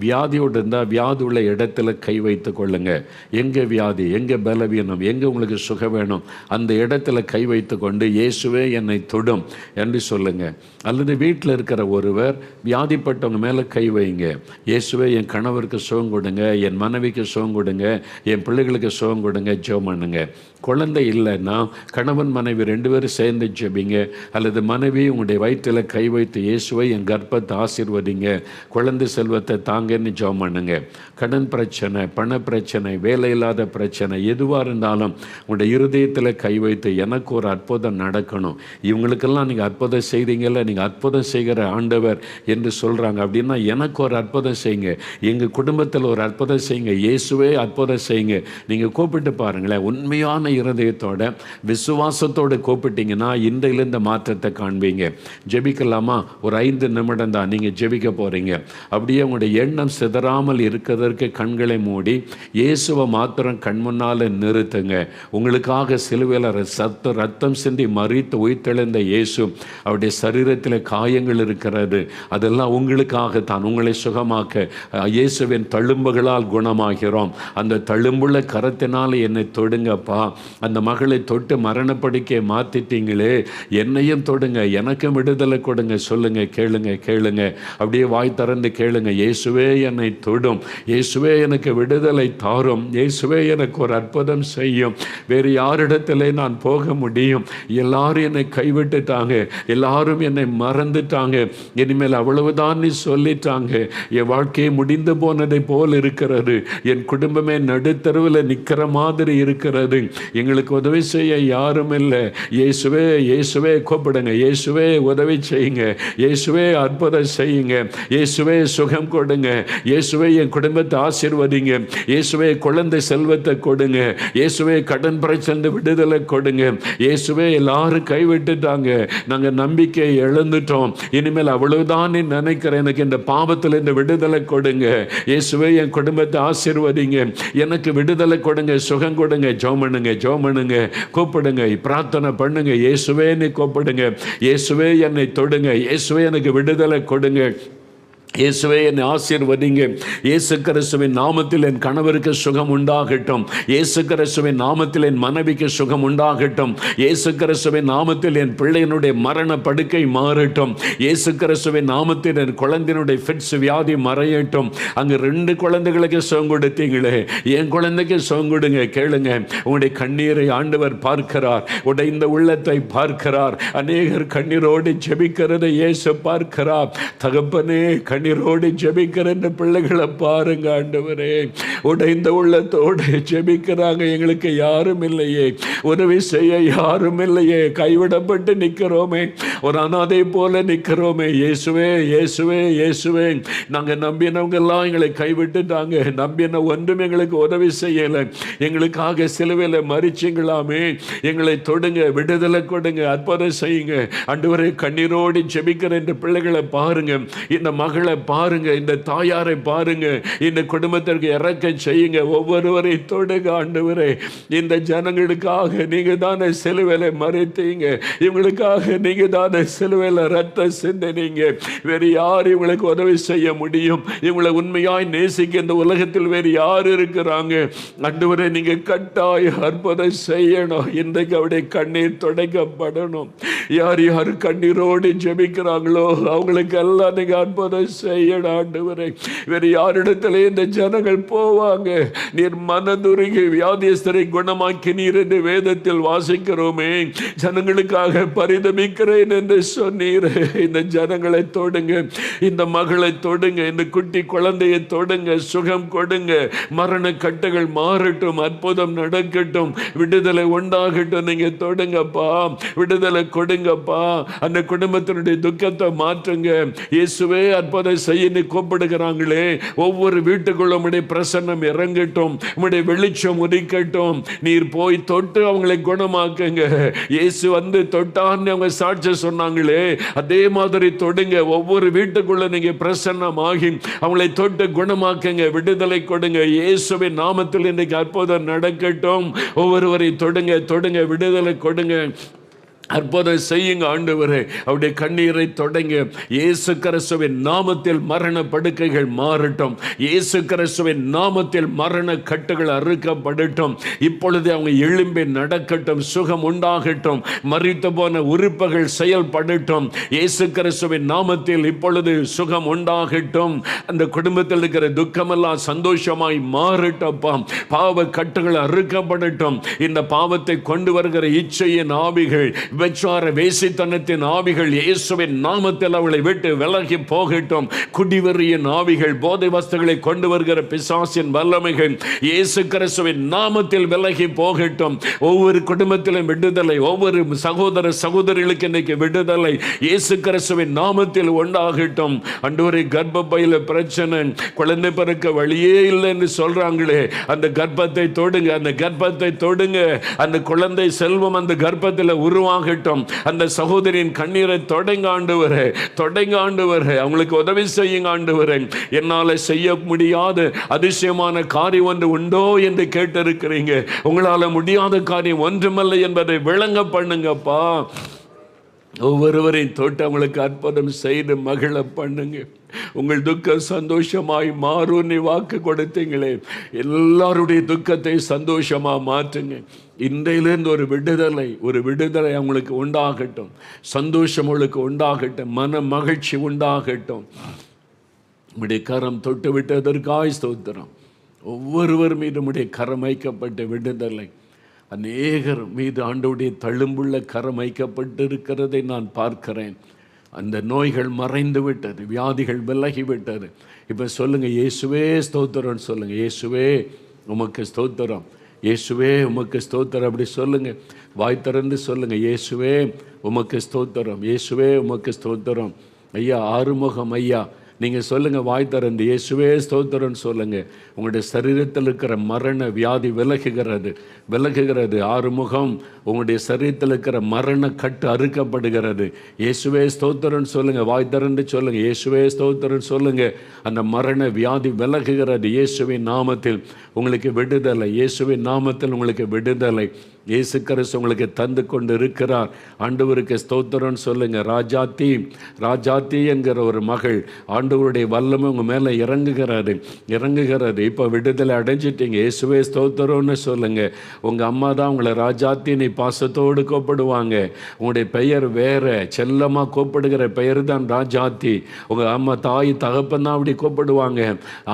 வியாதியோடு இருந்தால் வியாதி உள்ள இடத்துல கை வைத்து கொள்ளுங்க. எங்கே வியாதி, எங்கே பலவீனம், எங்கே உங்களுக்கு சுகம் வேணும், அந்த இடத்துல கை வைத்து கொண்டு இயேசுவே என்னை தொடும் என்று சொல்லுங்க. அல்லது வீட்டில் இருக்கிற ஒருவர் வியாதிப்பட்டவங்க மேலே கை வைங்க, இயேசுவே என் கணவருக்கு சுகம் கொடுங்க, என் மனைவிக்கு சுகம் கொடுங்க, என் பிள்ளைகளுக்கு சுகம் கொடுங்க, ஜெபம் பண்ணுங்க. குழந்தை இல்லைன்னா கணவன் மனைவி 2 பேரும் சேர்ந்து ஜெபிங்க. அல்லது மனைவி உங்களுடைய வயிற்றில் கை வைத்து, இயேசுவை என் கர்ப்பத்தை ஆசீர்வதிங்க, குழந்தை செல்வத்தை தாங்கன்னு ஜெபம் பண்ணுங்க. கடன் பிரச்சனை, பண பிரச்சனை, வேலை இல்லாத பிரச்சனை எதுவாக இருந்தாலும் உங்களுடைய இருதயத்தில் கை வைத்து, எனக்கு ஒரு அற்புதம் நடக்கணும், இவங்களுக்கெல்லாம் நீங்கள் அற்புதம் செய்தீங்கல்ல, நீங்கள் அற்புதம் செய்கிற ஆண்டவர் என்று சொல்கிறாங்க, அப்படின்னா எனக்கு ஒரு அற்புதம் செய்யுங்க, எங்கள் குடும்பத்தில் ஒரு அற்புதம் செய்யுங்க, இயேசுவே அற்புதம் செய்யுங்க. நீங்கள் கூப்பிட்டு பாருங்களேன், உண்மையான இருதயத்தோட விசுவாசத்தோடு கூப்பிட்டீங்கன்னா இன்றையில இந்த மாற்றத்தை காண்பீங்க. ஜெபிக்கலாமா? ஒரு 5 நிமிடம் தான் நீங்கள் ஜெபிக்க போகிறீங்க. அப்படியே உங்களுடைய எண்ணம் சிதறாமல் இருக்கிறதற்கு கண்களை மூடி இயேசுவை மாத்திரம் மாத்திரம் கண் முன்னால் நிறுத்துங்க. உங்களுக்காக சிலுவையில் ரத்தம் சிந்தி மரித்து உயிர்த்தெழுந்த இயேசு, அவருடைய சரீரத்தில் காயங்கள் இருக்கிறது, அதெல்லாம் உங்களுக்காக தான், உங்களை சுகமாக்க இயேசுவின் தழும்புகளால் குணமாகிறோம். அந்த தழும்புள்ள கரத்தினால் என்னை தொடுங்கப்பா. அந்த மகளை தொட்டு மரணப்படுக்கையை மாற்றிட்டீங்களே, என்னையும் தொடுங்க, எனக்கும் விடுதலை கொடுங்க. சொல்லுங்க, கேளுங்க கேளுங்க, அப்படியே வாய் திறந்து கேளுங்க. இயேசுவே என்னை தொடும், இயேசுவே எனக்கு விடுதலை தாரும், இயேசுவே எனக்கு ஒரு அற்புதம் செய்யும். வேறு யாரிடத்திலே நான் போக முடியும்? எல்லாரும் என்னை கைவிட்டுட்டாங்க, எல்லாரும் என்னை மறந்துட்டாங்க, இனிமேல் அவ்வளவுதான் நீ சொல்லிட்டாங்க. என் வாழ்க்கையை முடிந்து போனதை போல் இருக்கிறது, என் குடும்பமே நடுத்தருவில் நிற்கிற மாதிரி இருக்கிறது, எங்களுக்கு உதவி செய்ய யாரும் இல்லை. இயேசுவே இயேசுவே கூப்பிடுங்க, இயேசுவே உதவி செய்யுங்க, இயேசுவே அற்புதம் செய்யுங்க, இயேசுவே சுகம் கொடுங்க, இயேசுவே என் குடும்பத்தை ஆசீர்வதிங்க, இயேசுவே குழந்தை செல்வத்தை கொடுங்க, இயேசுவே கடன் பிரச்சனை விடுதலை கொடுங்க. இயேசுவே எல்லாரும் கைவிட்டுட்டாங்க, நாங்கள் நம்பிக்கையை இழந்துட்டோம், இனிமேல் அவ்வளவுதான் நினைக்கிறேன், எனக்கு இந்த பாவத்தில் இந்த விடுதலை கொடுங்க. இயேசுவே என் குடும்பத்தை ஆசீர்வதிங்க, எனக்கு விடுதலை கொடுங்க, சுகம் கொடுங்க. ஜெபம் பண்ணுங்க, ஜெபம் பண்ணுங்க, கூப்பிடுங்க, பிரார்த்தனை பண்ணுங்க. இயேசுவே நீ கூப்பிடுங்க, இயேசுவே என்னை தொடுங்க, இயேசுவே எனக்கு விடுதலை கொடுங்க, இயேசுவே என்னை ஆசீர்வதிங்க. இயேசு கிறிஸ்துவின் நாமத்தில் என் கணவருக்கு சுகம் உண்டாகட்டும், இயேசு கிறிஸ்துவின் நாமத்தில் என் மனைவிக்கு சுகம் உண்டாகட்டும், இயேசு கிறிஸ்துவின் நாமத்தில் என் பிள்ளையினுடைய மரண படுக்கை மாறட்டும், இயேசு கிறிஸ்துவின் நாமத்தில் என் குழந்தையினுடைய ஃபிட்ஸ் வியாதி மறையட்டும். அங்கே 2 குழந்தைகளுக்கு சுகம் கொடுத்தீங்களே, என் குழந்தைக்கு சுகம் கொடுங்க. கேளுங்க, உங்களுடைய கண்ணீரை ஆண்டவர் பார்க்கிறார், உடைந்த உள்ளத்தை பார்க்கிறார், அநேகர் கண்ணீரோடு ஜெபிக்கிறதை இயேசு பார்க்கிறார். தகப்பனே, கண்ணீரோடு ஜெபிக்கிற இந்த பிள்ளைகளை பாருங்க ஆண்டவரே, உடைந்த உள்ளத்தோடு ஜெபிக்கிறாங்க. எங்களுக்கு யாரும் இல்லையே, உதவி செய்ய யாரும் இல்லையே, கைவிடப்பட்டு நிற்கிறோமே, ஒரு அனாதை போல நிற்கிறோமே. இயேசுவே இயேசுவே இயேசுவே, நாங்கள் நம்பினவங்க எல்லாம் எங்களை கைவிட்டுட்டாங்க, நம்பின ஒன்றும் எங்களுக்கு உதவி செய்யலை, எங்களுக்காக சிலுவையில் மரிச்சிங்களாமே, எங்களை தொடுங்க, விடுதலை கொடுங்க, அற்புதம் செய்யுங்க ஆண்டவரே. கண்ணீரோடு ஜெபிக்கிற இந்த பிள்ளைகளை பாருங்க, இந்த மகளை பாருங்க, இந்த தாயாரை பாருங்க, இந்த குடும்பத்திற்கு இறக்க செய்யுங்க, ஒவ்வொருவரை தொடுங்க ஆண்டவரே. இந்த ஜனங்களுக்காக நீங்க தானே சிலுவையில மரித்தீங்க, இவங்களுக்காக நீங்க தானே சிலுவையில ரத்தம் சிந்தினீங்க. வேறு யார் இவங்களுக்கு உதவி செய்ய முடியும்? இவங்களை உண்மையாய் நேசிக்க இந்த உலகத்தில் வேறு யார் இருக்கிறாங்க? ஆண்டவரே, நீங்க கட்டாய அற்புதம் செய்யணும். இன்றைக்கு அவருடைய கண்ணீர் துடைக்கப்படணும். யார் யார் கண்ணீரோடு ஜெபிக்கிறாங்களோ அவங்களுக்கு எல்லாம் நீங்க அற்புதம் செய்யணும் ஆண்டவரே. வேறு யாரிடத்திலே இந்த ஜனங்கள் போவாங்க? நீர் மனதுருகி வியாதியஸ்தரை குணமாக்கி நீர் என்று வேதத்தில் வாசிக்கிறோமே. ஜனங்களுக்காக பரிதபிக்கிறேன் என்று சொன்னீர். இந்த ஜனங்களை தொடுங்க, இந்த மகளை தொடுங்க, இந்த குட்டி குழந்தையை தொடுங்க, சுகம் கொடுங்க, மரண கட்டுகள் மாறட்டும், அற்புதம் நடக்கட்டும், விடுதலை உண்டாகட்டும். நீங்க தொடுங்கப்பா, விடுதலை கொடுங்கப்பா, அந்த குடும்பத்தினுடைய துக்கத்தை மாற்றுங்க. இயேசுவே அற்புதம் செய்ய கூப்பிடுகிறாங்களே, ஒவ்வொரு வீட்டுக்குள்ள உம்முடைய பிரசன்னம் இறங்கட்டும், உம்முடைய வெளிச்சம் உதிக்கட்டும். நீர் போய் தொட்டு அவங்களை குணமாக்குங்க. இயேசு வந்து தொட்டான்னு அவங்க சாட்சி சொன்னாங்களே, அதே மாதிரி தொடுங்க. ஒவ்வொரு வீட்டுக்குள்ள நீங்க பிரசன்னமாகி அவங்களை தொட்டு குணமாக்குங்க, விடுதலை கொடுங்க. இயேசுவின் நாமத்தில் இன்னைக்கு அற்புதம் நடக்கட்டும். ஒவ்வொருவரை தொடுங்க, தொடுங்க, விடுதலை கொடுங்க, அற்புதம் செய்யுங்க ஆண்டவரே. அவருடைய கண்ணீரை தொடங்க. இயேசு கிறிஸ்துவின் நாமத்தில் மரண படுக்கைகள் மாறட்டும். இயேசு கிறிஸ்துவின் நாமத்தில் மரண கட்டுகள் அறுக்கப்படட்டும். இப்பொழுது அவங்க எழும்பி நடக்கட்டும், சுகம் உண்டாகட்டும், மரித்து போன உறுப்புகள் செயல்படட்டும். இயேசு கிறிஸ்துவின் நாமத்தில் இப்பொழுது சுகம் உண்டாகட்டும். அந்த குடும்பத்தில் இருக்கிற துக்கமெல்லாம் சந்தோஷமாய் மாறட்டப்பா. பாவ கட்டுகள் அறுக்கப்படட்டும். இந்த பாவத்தை கொண்டு வருகிற இச்சையின் ஆவிகள், விபச்சார வேசித்தனத்தின் ஆவிகள் இயேசுவின் நாமத்தில் அவளை விட்டு விலகி போகட்டும். குடிவெறியின் ஆவிகள், போதை வஸ்துகளை கொண்டு வருகிற பிசாசின் வல்லமைகள் இயேசு கிறிஸ்துவின் நாமத்தில் விலகி போகட்டும். ஒவ்வொரு குடும்பத்திலும் விடுதலை, ஒவ்வொரு சகோதர சகோதரிகளுக்கு இன்னைக்கு விடுதலை இயேசு கிறிஸ்துவின் நாமத்தில் உண்டாகட்டும். ஆண்டவரே, கர்ப்பப்பையில பிரச்சனை, குழந்தை பிறக்க வழியே இல்லை என்று சொல்றாங்களே, அந்த கர்ப்பத்தை தொடுங்க, அந்த கர்ப்பத்தை தொடுங்க. அந்த குழந்தை செல்வம் அந்த கர்ப்பத்தில் உருவாக உண்டாகட்டும். அந்த சகோதரியின் கண்ணீரை தொடங்க ஆண்டவரே, தொடங்க ஆண்டவரே, அவங்களுக்கு உதவி செய்யுங்க ஆண்டவரே. என்னால் செய்ய முடியாத அதிசயமான காரியம் ஒன்று உண்டோ என்று கேட்டிருக்கிறீங்க. உங்களால் முடியாத காரியம் ஒன்றுமல்ல என்பதை விளங்க பண்ணுங்கப்பா. ஒவ்வொருவரையும் தொட்டு அவங்களுக்கு அற்புதம் செய்து மகிழ பண்ணுங்க. உங்கள் துக்கம் சந்தோஷமாய் மாறும் நீ வாக்கு கொடுத்தீங்களே, எல்லாருடைய துக்கத்தை சந்தோஷமா மாற்றுங்க. இன்றையிலிருந்து ஒரு விடுதலை அவங்களுக்கு உண்டாகட்டும். சந்தோஷம் அவங்களுக்கு உண்டாகட்டும். மன மகிழ்ச்சி உண்டாகட்டும். உடைய கரம் தொட்டு விட்டதற்காய் ஸ்தோத்திரம். ஒவ்வொருவர் மீது உடைய கரம் வைக்கப்பட்ட விடுதலை. அநேகர் மீது ஆண்டவருடைய தழும்புள்ள கரம் வைக்கப்பட்டிருக்கிறதை நான் பார்க்கிறேன். அந்த நோய்கள் மறைந்து விட்டது, வியாதிகள் விலகி விட்டது. இப்போ சொல்லுங்கள், இயேசுவே ஸ்தோத்திரம்னு சொல்லுங்கள். இயேசுவே உமக்கு ஸ்தோத்திரம், இயேசுவே உமக்கு ஸ்தோத்திரம். அப்படி சொல்லுங்கள், வாய் திறந்து சொல்லுங்கள், இயேசுவே உமக்கு ஸ்தோத்திரம், இயேசுவே உமக்கு ஸ்தோத்திரம். ஐயா ஆறுமுகம் ஐயா, நீங்கள் சொல்லுங்கள், வாய் திறந்து இயேசுவே ஸ்தோத்திரம்னு சொல்லுங்கள். உங்களுடைய சரீரத்தில் இருக்கிற மரண வியாதி விலகுகிறது. ஆறுமுகம், உங்களுடைய சரீரத்தில் இருக்கிற மரண கட்டு அறுக்கப்படுகிறது. இயேசுவே ஸ்தோத்திரம்னு சொல்லுங்கள், வாய் திறந்து சொல்லுங்கள், இயேசுவே ஸ்தோத்திரம்னு சொல்லுங்கள். அந்த மரண வியாதி விலகுகிறது. இயேசுவின் நாமத்தில் உங்களுக்கு விடுதலை, இயேசுவின் நாமத்தில் உங்களுக்கு விடுதலை. இயேசு கிறிஸ்து உங்களுக்கு தந்து கொண்டு இருக்கிறார். ஆண்டவருக்கு ஸ்தோத்திரம்னு சொல்லுங்கள். ராஜாத்தி என்கிற ஒரு மகள், ஆண்டவருடைய வல்லமை உங்கள் மேலே இறங்குகிறது. இப்போ விடுதலை அடைஞ்சிட்டீங்க. இயேசுவே ஸ்தோத்திரம்னு சொல்லுங்கள். உங்கள் அம்மா தான் உங்களை ராஜாத்தினை பாசத்தோடு கூப்பிடுவாங்க. உங்களுடைய பெயர் வேற, செல்லமாக கூப்பிடுகிற பெயர் தான் ராஜாத்தி. உங்கள் அம்மா தாய் தகப்பன் தான் அப்படி கூப்பிடுவாங்க.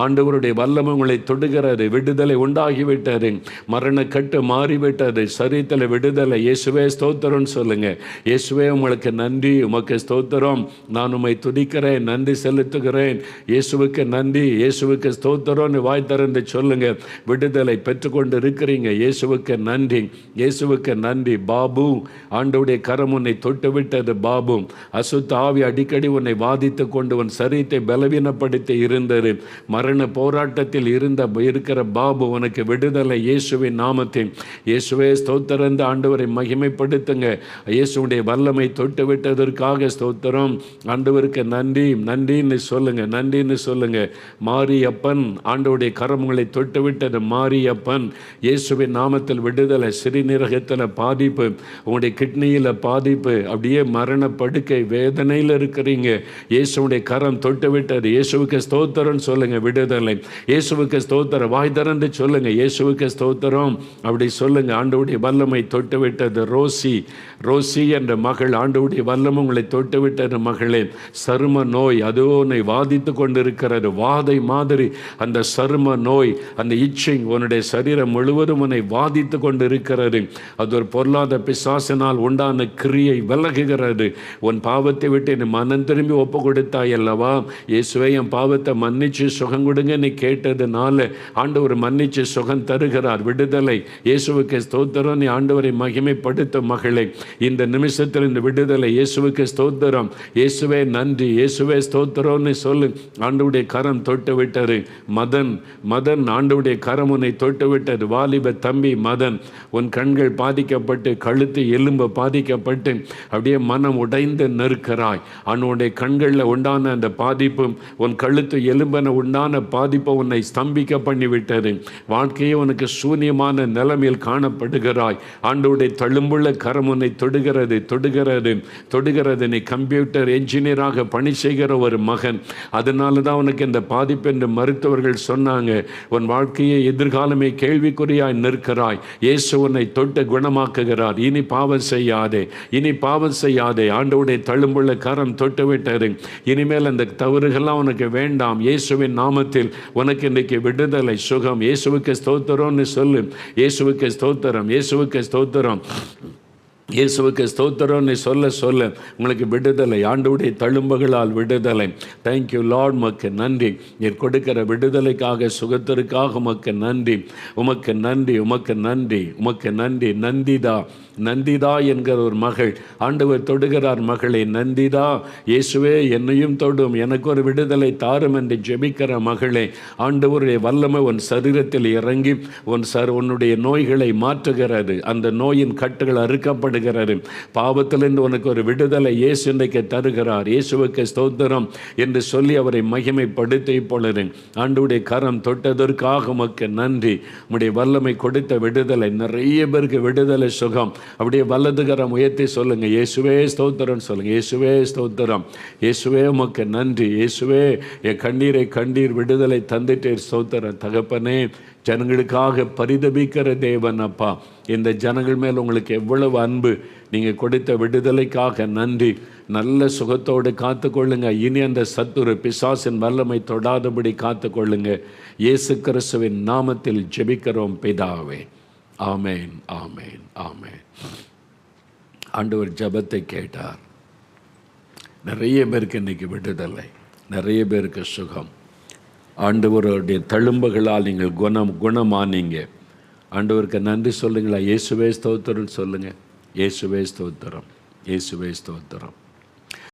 ஆண்டவருடைய வல்லமை உங்களை தொடுகிறது. விடுதலை உண்டாகிவிட்டது. மரண கட்டு மாறிவிட்டது. சரீரத்தில் விடுதலை. இயேசுவே ஸ்தோத்திரம்னு சொல்லுங்க. இயேசுவே உங்களுக்கு நன்றி, உமக்கு ஸ்தோத்திரம். நான் உம்மை துதிக்கிறேன், நன்றி செலுத்துகிறேன். இயேசுவுக்கு நன்றி, இயேசுவுக்கு ஸ்தோத்திரம்னு வாய் திறந்து சொல்லுங்க. விடுதலை பெற்றுக்கொண்டு இருக்கிறீங்க. இயேசுவுக்கு நன்றி, இயேசுவுக்கு நன்றி. பாபு, ஆண்டவருடைய கரம் உன்னை தொட்டு விட்டது. பாபு, அசுத்த ஆவி அடிக்கடி உன்னை வாதித்து கொண்டு உன் சரீரத்தை பலவீனப்படுத்தி இருந்தது. மரண போராட்டத்தில் இருக்கிற பாபு, உனக்கு விடுதலை இயேசுவின் நாமத்தில். இயேசுவே ஸ்தோத்திரம். ஆண்டவரை மகிமைப்படுத்துங்க. இயேசுடைய வல்லமை தொட்டு விட்டதற்காக ஸ்தோத்திரம். ஆண்டவருக்கு நன்றின்னு சொல்லுங்க. மாரியப்பன், ஆண்டவருடைய கரங்களை தொட்டு விட்டது. மாரியப்பன், இயேசுவின் நாமத்தில் விடுதலை. சிறுநீரகத்தில் பாதிப்பு, உங்களுடைய கிட்னியில் பாதிப்பு, அப்படியே மரண படுக்கை வேதனையில் இருக்கிறீங்க. இயேசுடைய கரம் தொட்டு விட்டது. இயேசுவுக்கு ஸ்தோத்திரம் சொல்லுங்க. விடுதலை. இயேசுவுக்கு ஸ்தோத்திரம். வாய் திறந்து சொல்லுங்க, இயேசுவுக்கு ஸ்தோத்திரம். அப்படி சொல்லுங்க. ஆண்டவருடைய வல்லமை தொட்டு விட்டது. ரோசி என்ற மகள், ஆண்டவருடைய வல்லமை உங்களை தொட்டு விட்டது. மகளே, சரும நோய் அதோ உன்னை வாதித்து கொண்டிருக்கிறது. வாதை மாதிரி அந்த சரும நோய், அந்த இச்சிங் உன்னுடைய சரீரம் முழுவதும் உன்னை வாதித்து கொண்டிருக்கிறது. அது ஒரு பொருளாத பிசாசினால் உண்டான கிரியை விலகுகிறது. உன் பாவத்தை விட்டு நீ மனம் திரும்பி ஒப்பு கொடுத்தாய் அல்லவா? இயேசுவே என் பாவத்தை மன்னிச்சு சுகம் கொடுங்க நீ கேட்டதுனால ஆண்டவர் மன்னிச்சு சுகம் தருகிறார். விடுதலை. இயேசுவுக்கு ஸ்தோத்திரம். நீ ஆண்டவரை மகிமைப்படுத்தும் மகளே, இந்த நிமிஷத்தில் இந்த விடுதலை. இயேசுவுக்கு ஸ்தோத்திரம். இயேசுவே நன்றி, இயேசுவே ஸ்தோத்திரம்னு சொல்லு. ஆண்டவருடைய கரம் தொட்டு விட்டது. மதன், ஆண்டவருடைய கரம் உன்னை தொட்டு விட்டது. வாலிப தம்பி மதன், உன் கண்கள் பாதிக்கப்பட்டு, கழுத்து எலும்பு பாதிக்கப்பட்டு, அப்படியே மனம் உடைந்து நிற்கிறாய். அவனுடைய கண்களில் உண்டான அந்த பாதிப்பு, உன் கழுத்து எலும்பென உண்டான பாதிப்பு உன்னை ஸ்தம்பிக்க பண்ணிவிட்டது. வாழ்க்கையை உனக்கு சூன்யமான நிலைமையில் காணப்படுகிறாய். ஆண்டவருடைய தழும்புள்ள கரம் உன்னை தொடுகிறது. நீ கம்ப்யூட்டர் என்ஜினியராக பணி செய்கிற ஒரு மகன். அதனால தான் உனக்கு இந்த பாதிப்பு என்று மருத்துவர்கள் சொன்னாங்க. உன் வாழ்க்கையை எதிர்காலமே கேள்விக்குறியாய் நிற்கிறாய். இயேசு உன்னை தொட்டு குணமாக்குகிறார். இனி பாவம் செய்யாதே. ஆண்டவருடைய தழும்புள்ள கரம் தொட்டு விட்டது. இனிமேல் அந்த தவறுகள்லாம் உனக்கு வேண்டாம். இயேசுவின் நாமத்தில் உனக்கு இன்றைக்கு விடுதலை, சுகம். இயேசுவுக்கு ஸ்தோத்திரம்னு சொல்லு. இயேசுவுக்கு ஸ்தோத்திரம், இயேசுவுக்கு ஸ்தோத்திரம், இயேசுவுக்கு ஸ்தோத்திரம்னு சொல்ல உங்களுக்கு விடுதலை. ஆண்டவருடைய தழும்புகளால் விடுதலை. Thank you Lord. உமக்கு நன்றி. நீர் கொடுக்கிற விடுதலைக்காக, சுகத்திற்காக உமக்கு நன்றி. நந்திதா, நந்திதா என்கிற ஒரு மகள், ஆண்டவர் தொடுகிறார், மகளை நந்திதா இயேசுவே என்னையும் தொடும், எனக்கு ஒரு விடுதலை தாரும் என்று ஜெபிக்கிற மகளே, ஆண்டவருடைய வல்லமை உன் சரீரத்தில் இறங்கி உன்னுடைய நோய்களை மாற்றுகிறது. அந்த நோயின் கட்டுகள் அறுக்கப்படுகிறது. பாவத்திலிருந்து உனக்கு ஒரு விடுதலை இயேசு இன்றைக்கு தருகிறார். இயேசுவுக்கு ஸ்தோத்திரம் என்று சொல்லி அவரை மகிமைப்படுத்தி இப்பொழுது ஆண்டவருடைய கரம் தொட்டதற்காக உமக்கு நன்றி. உம்முடைய வல்லமை கொடுத்த விடுதலை, நிறைய பேருக்கு விடுதலை, சுகம். அப்படியே வலதுகரம் உயர்த்தி சொல்லுங்க, இயேசுவே ஸ்தோத்திரம் சொல்லுங்க. இயேசுவே ஸ்தோத்திரம், இயேசுவே உமக்கு நன்றி. இயேசுவே என் கண்ணீரை கண்டீர், விடுதலை தந்துட்டீர். ஸ்தோத்திரம் தகப்பனே. ஜனங்களுக்காக பரிதபிக்கிற தேவன் அப்பா, இந்த ஜனங்கள் மேல் உங்களுக்கு எவ்வளவு அன்பு. நீங்கள் கொடுத்த விடுதலைக்காக நன்றி. நல்ல சுகத்தோடு காத்துக்கொள்ளுங்க. இனி அந்த சத்துரு பிசாசின் வல்லமை தொடாதபடி காத்துக்கொள்ளுங்க. இயேசு கிறிஸ்துவின் நாமத்தில் ஜெபிக்கிறோம் பிதாவே. ஆமேன், ஆமேன், ஆமேன். ஆண்டவர் ஜெபத்தை கேட்டார். நிறைய பேருக்கு இன்றைக்கி விடுதலை, நிறைய பேருக்கு சுகம். ஆண்டவருடைய தழும்புகளால் நீங்கள் குணமானீங்க. ஆண்டவருக்கு நன்றி சொல்லுங்களா? இயேசுவே ஸ்தோத்திரம் சொல்லுங்கள். இயேசுவே ஸ்தோத்திரம், இயேசுவே ஸ்தோத்திரம்.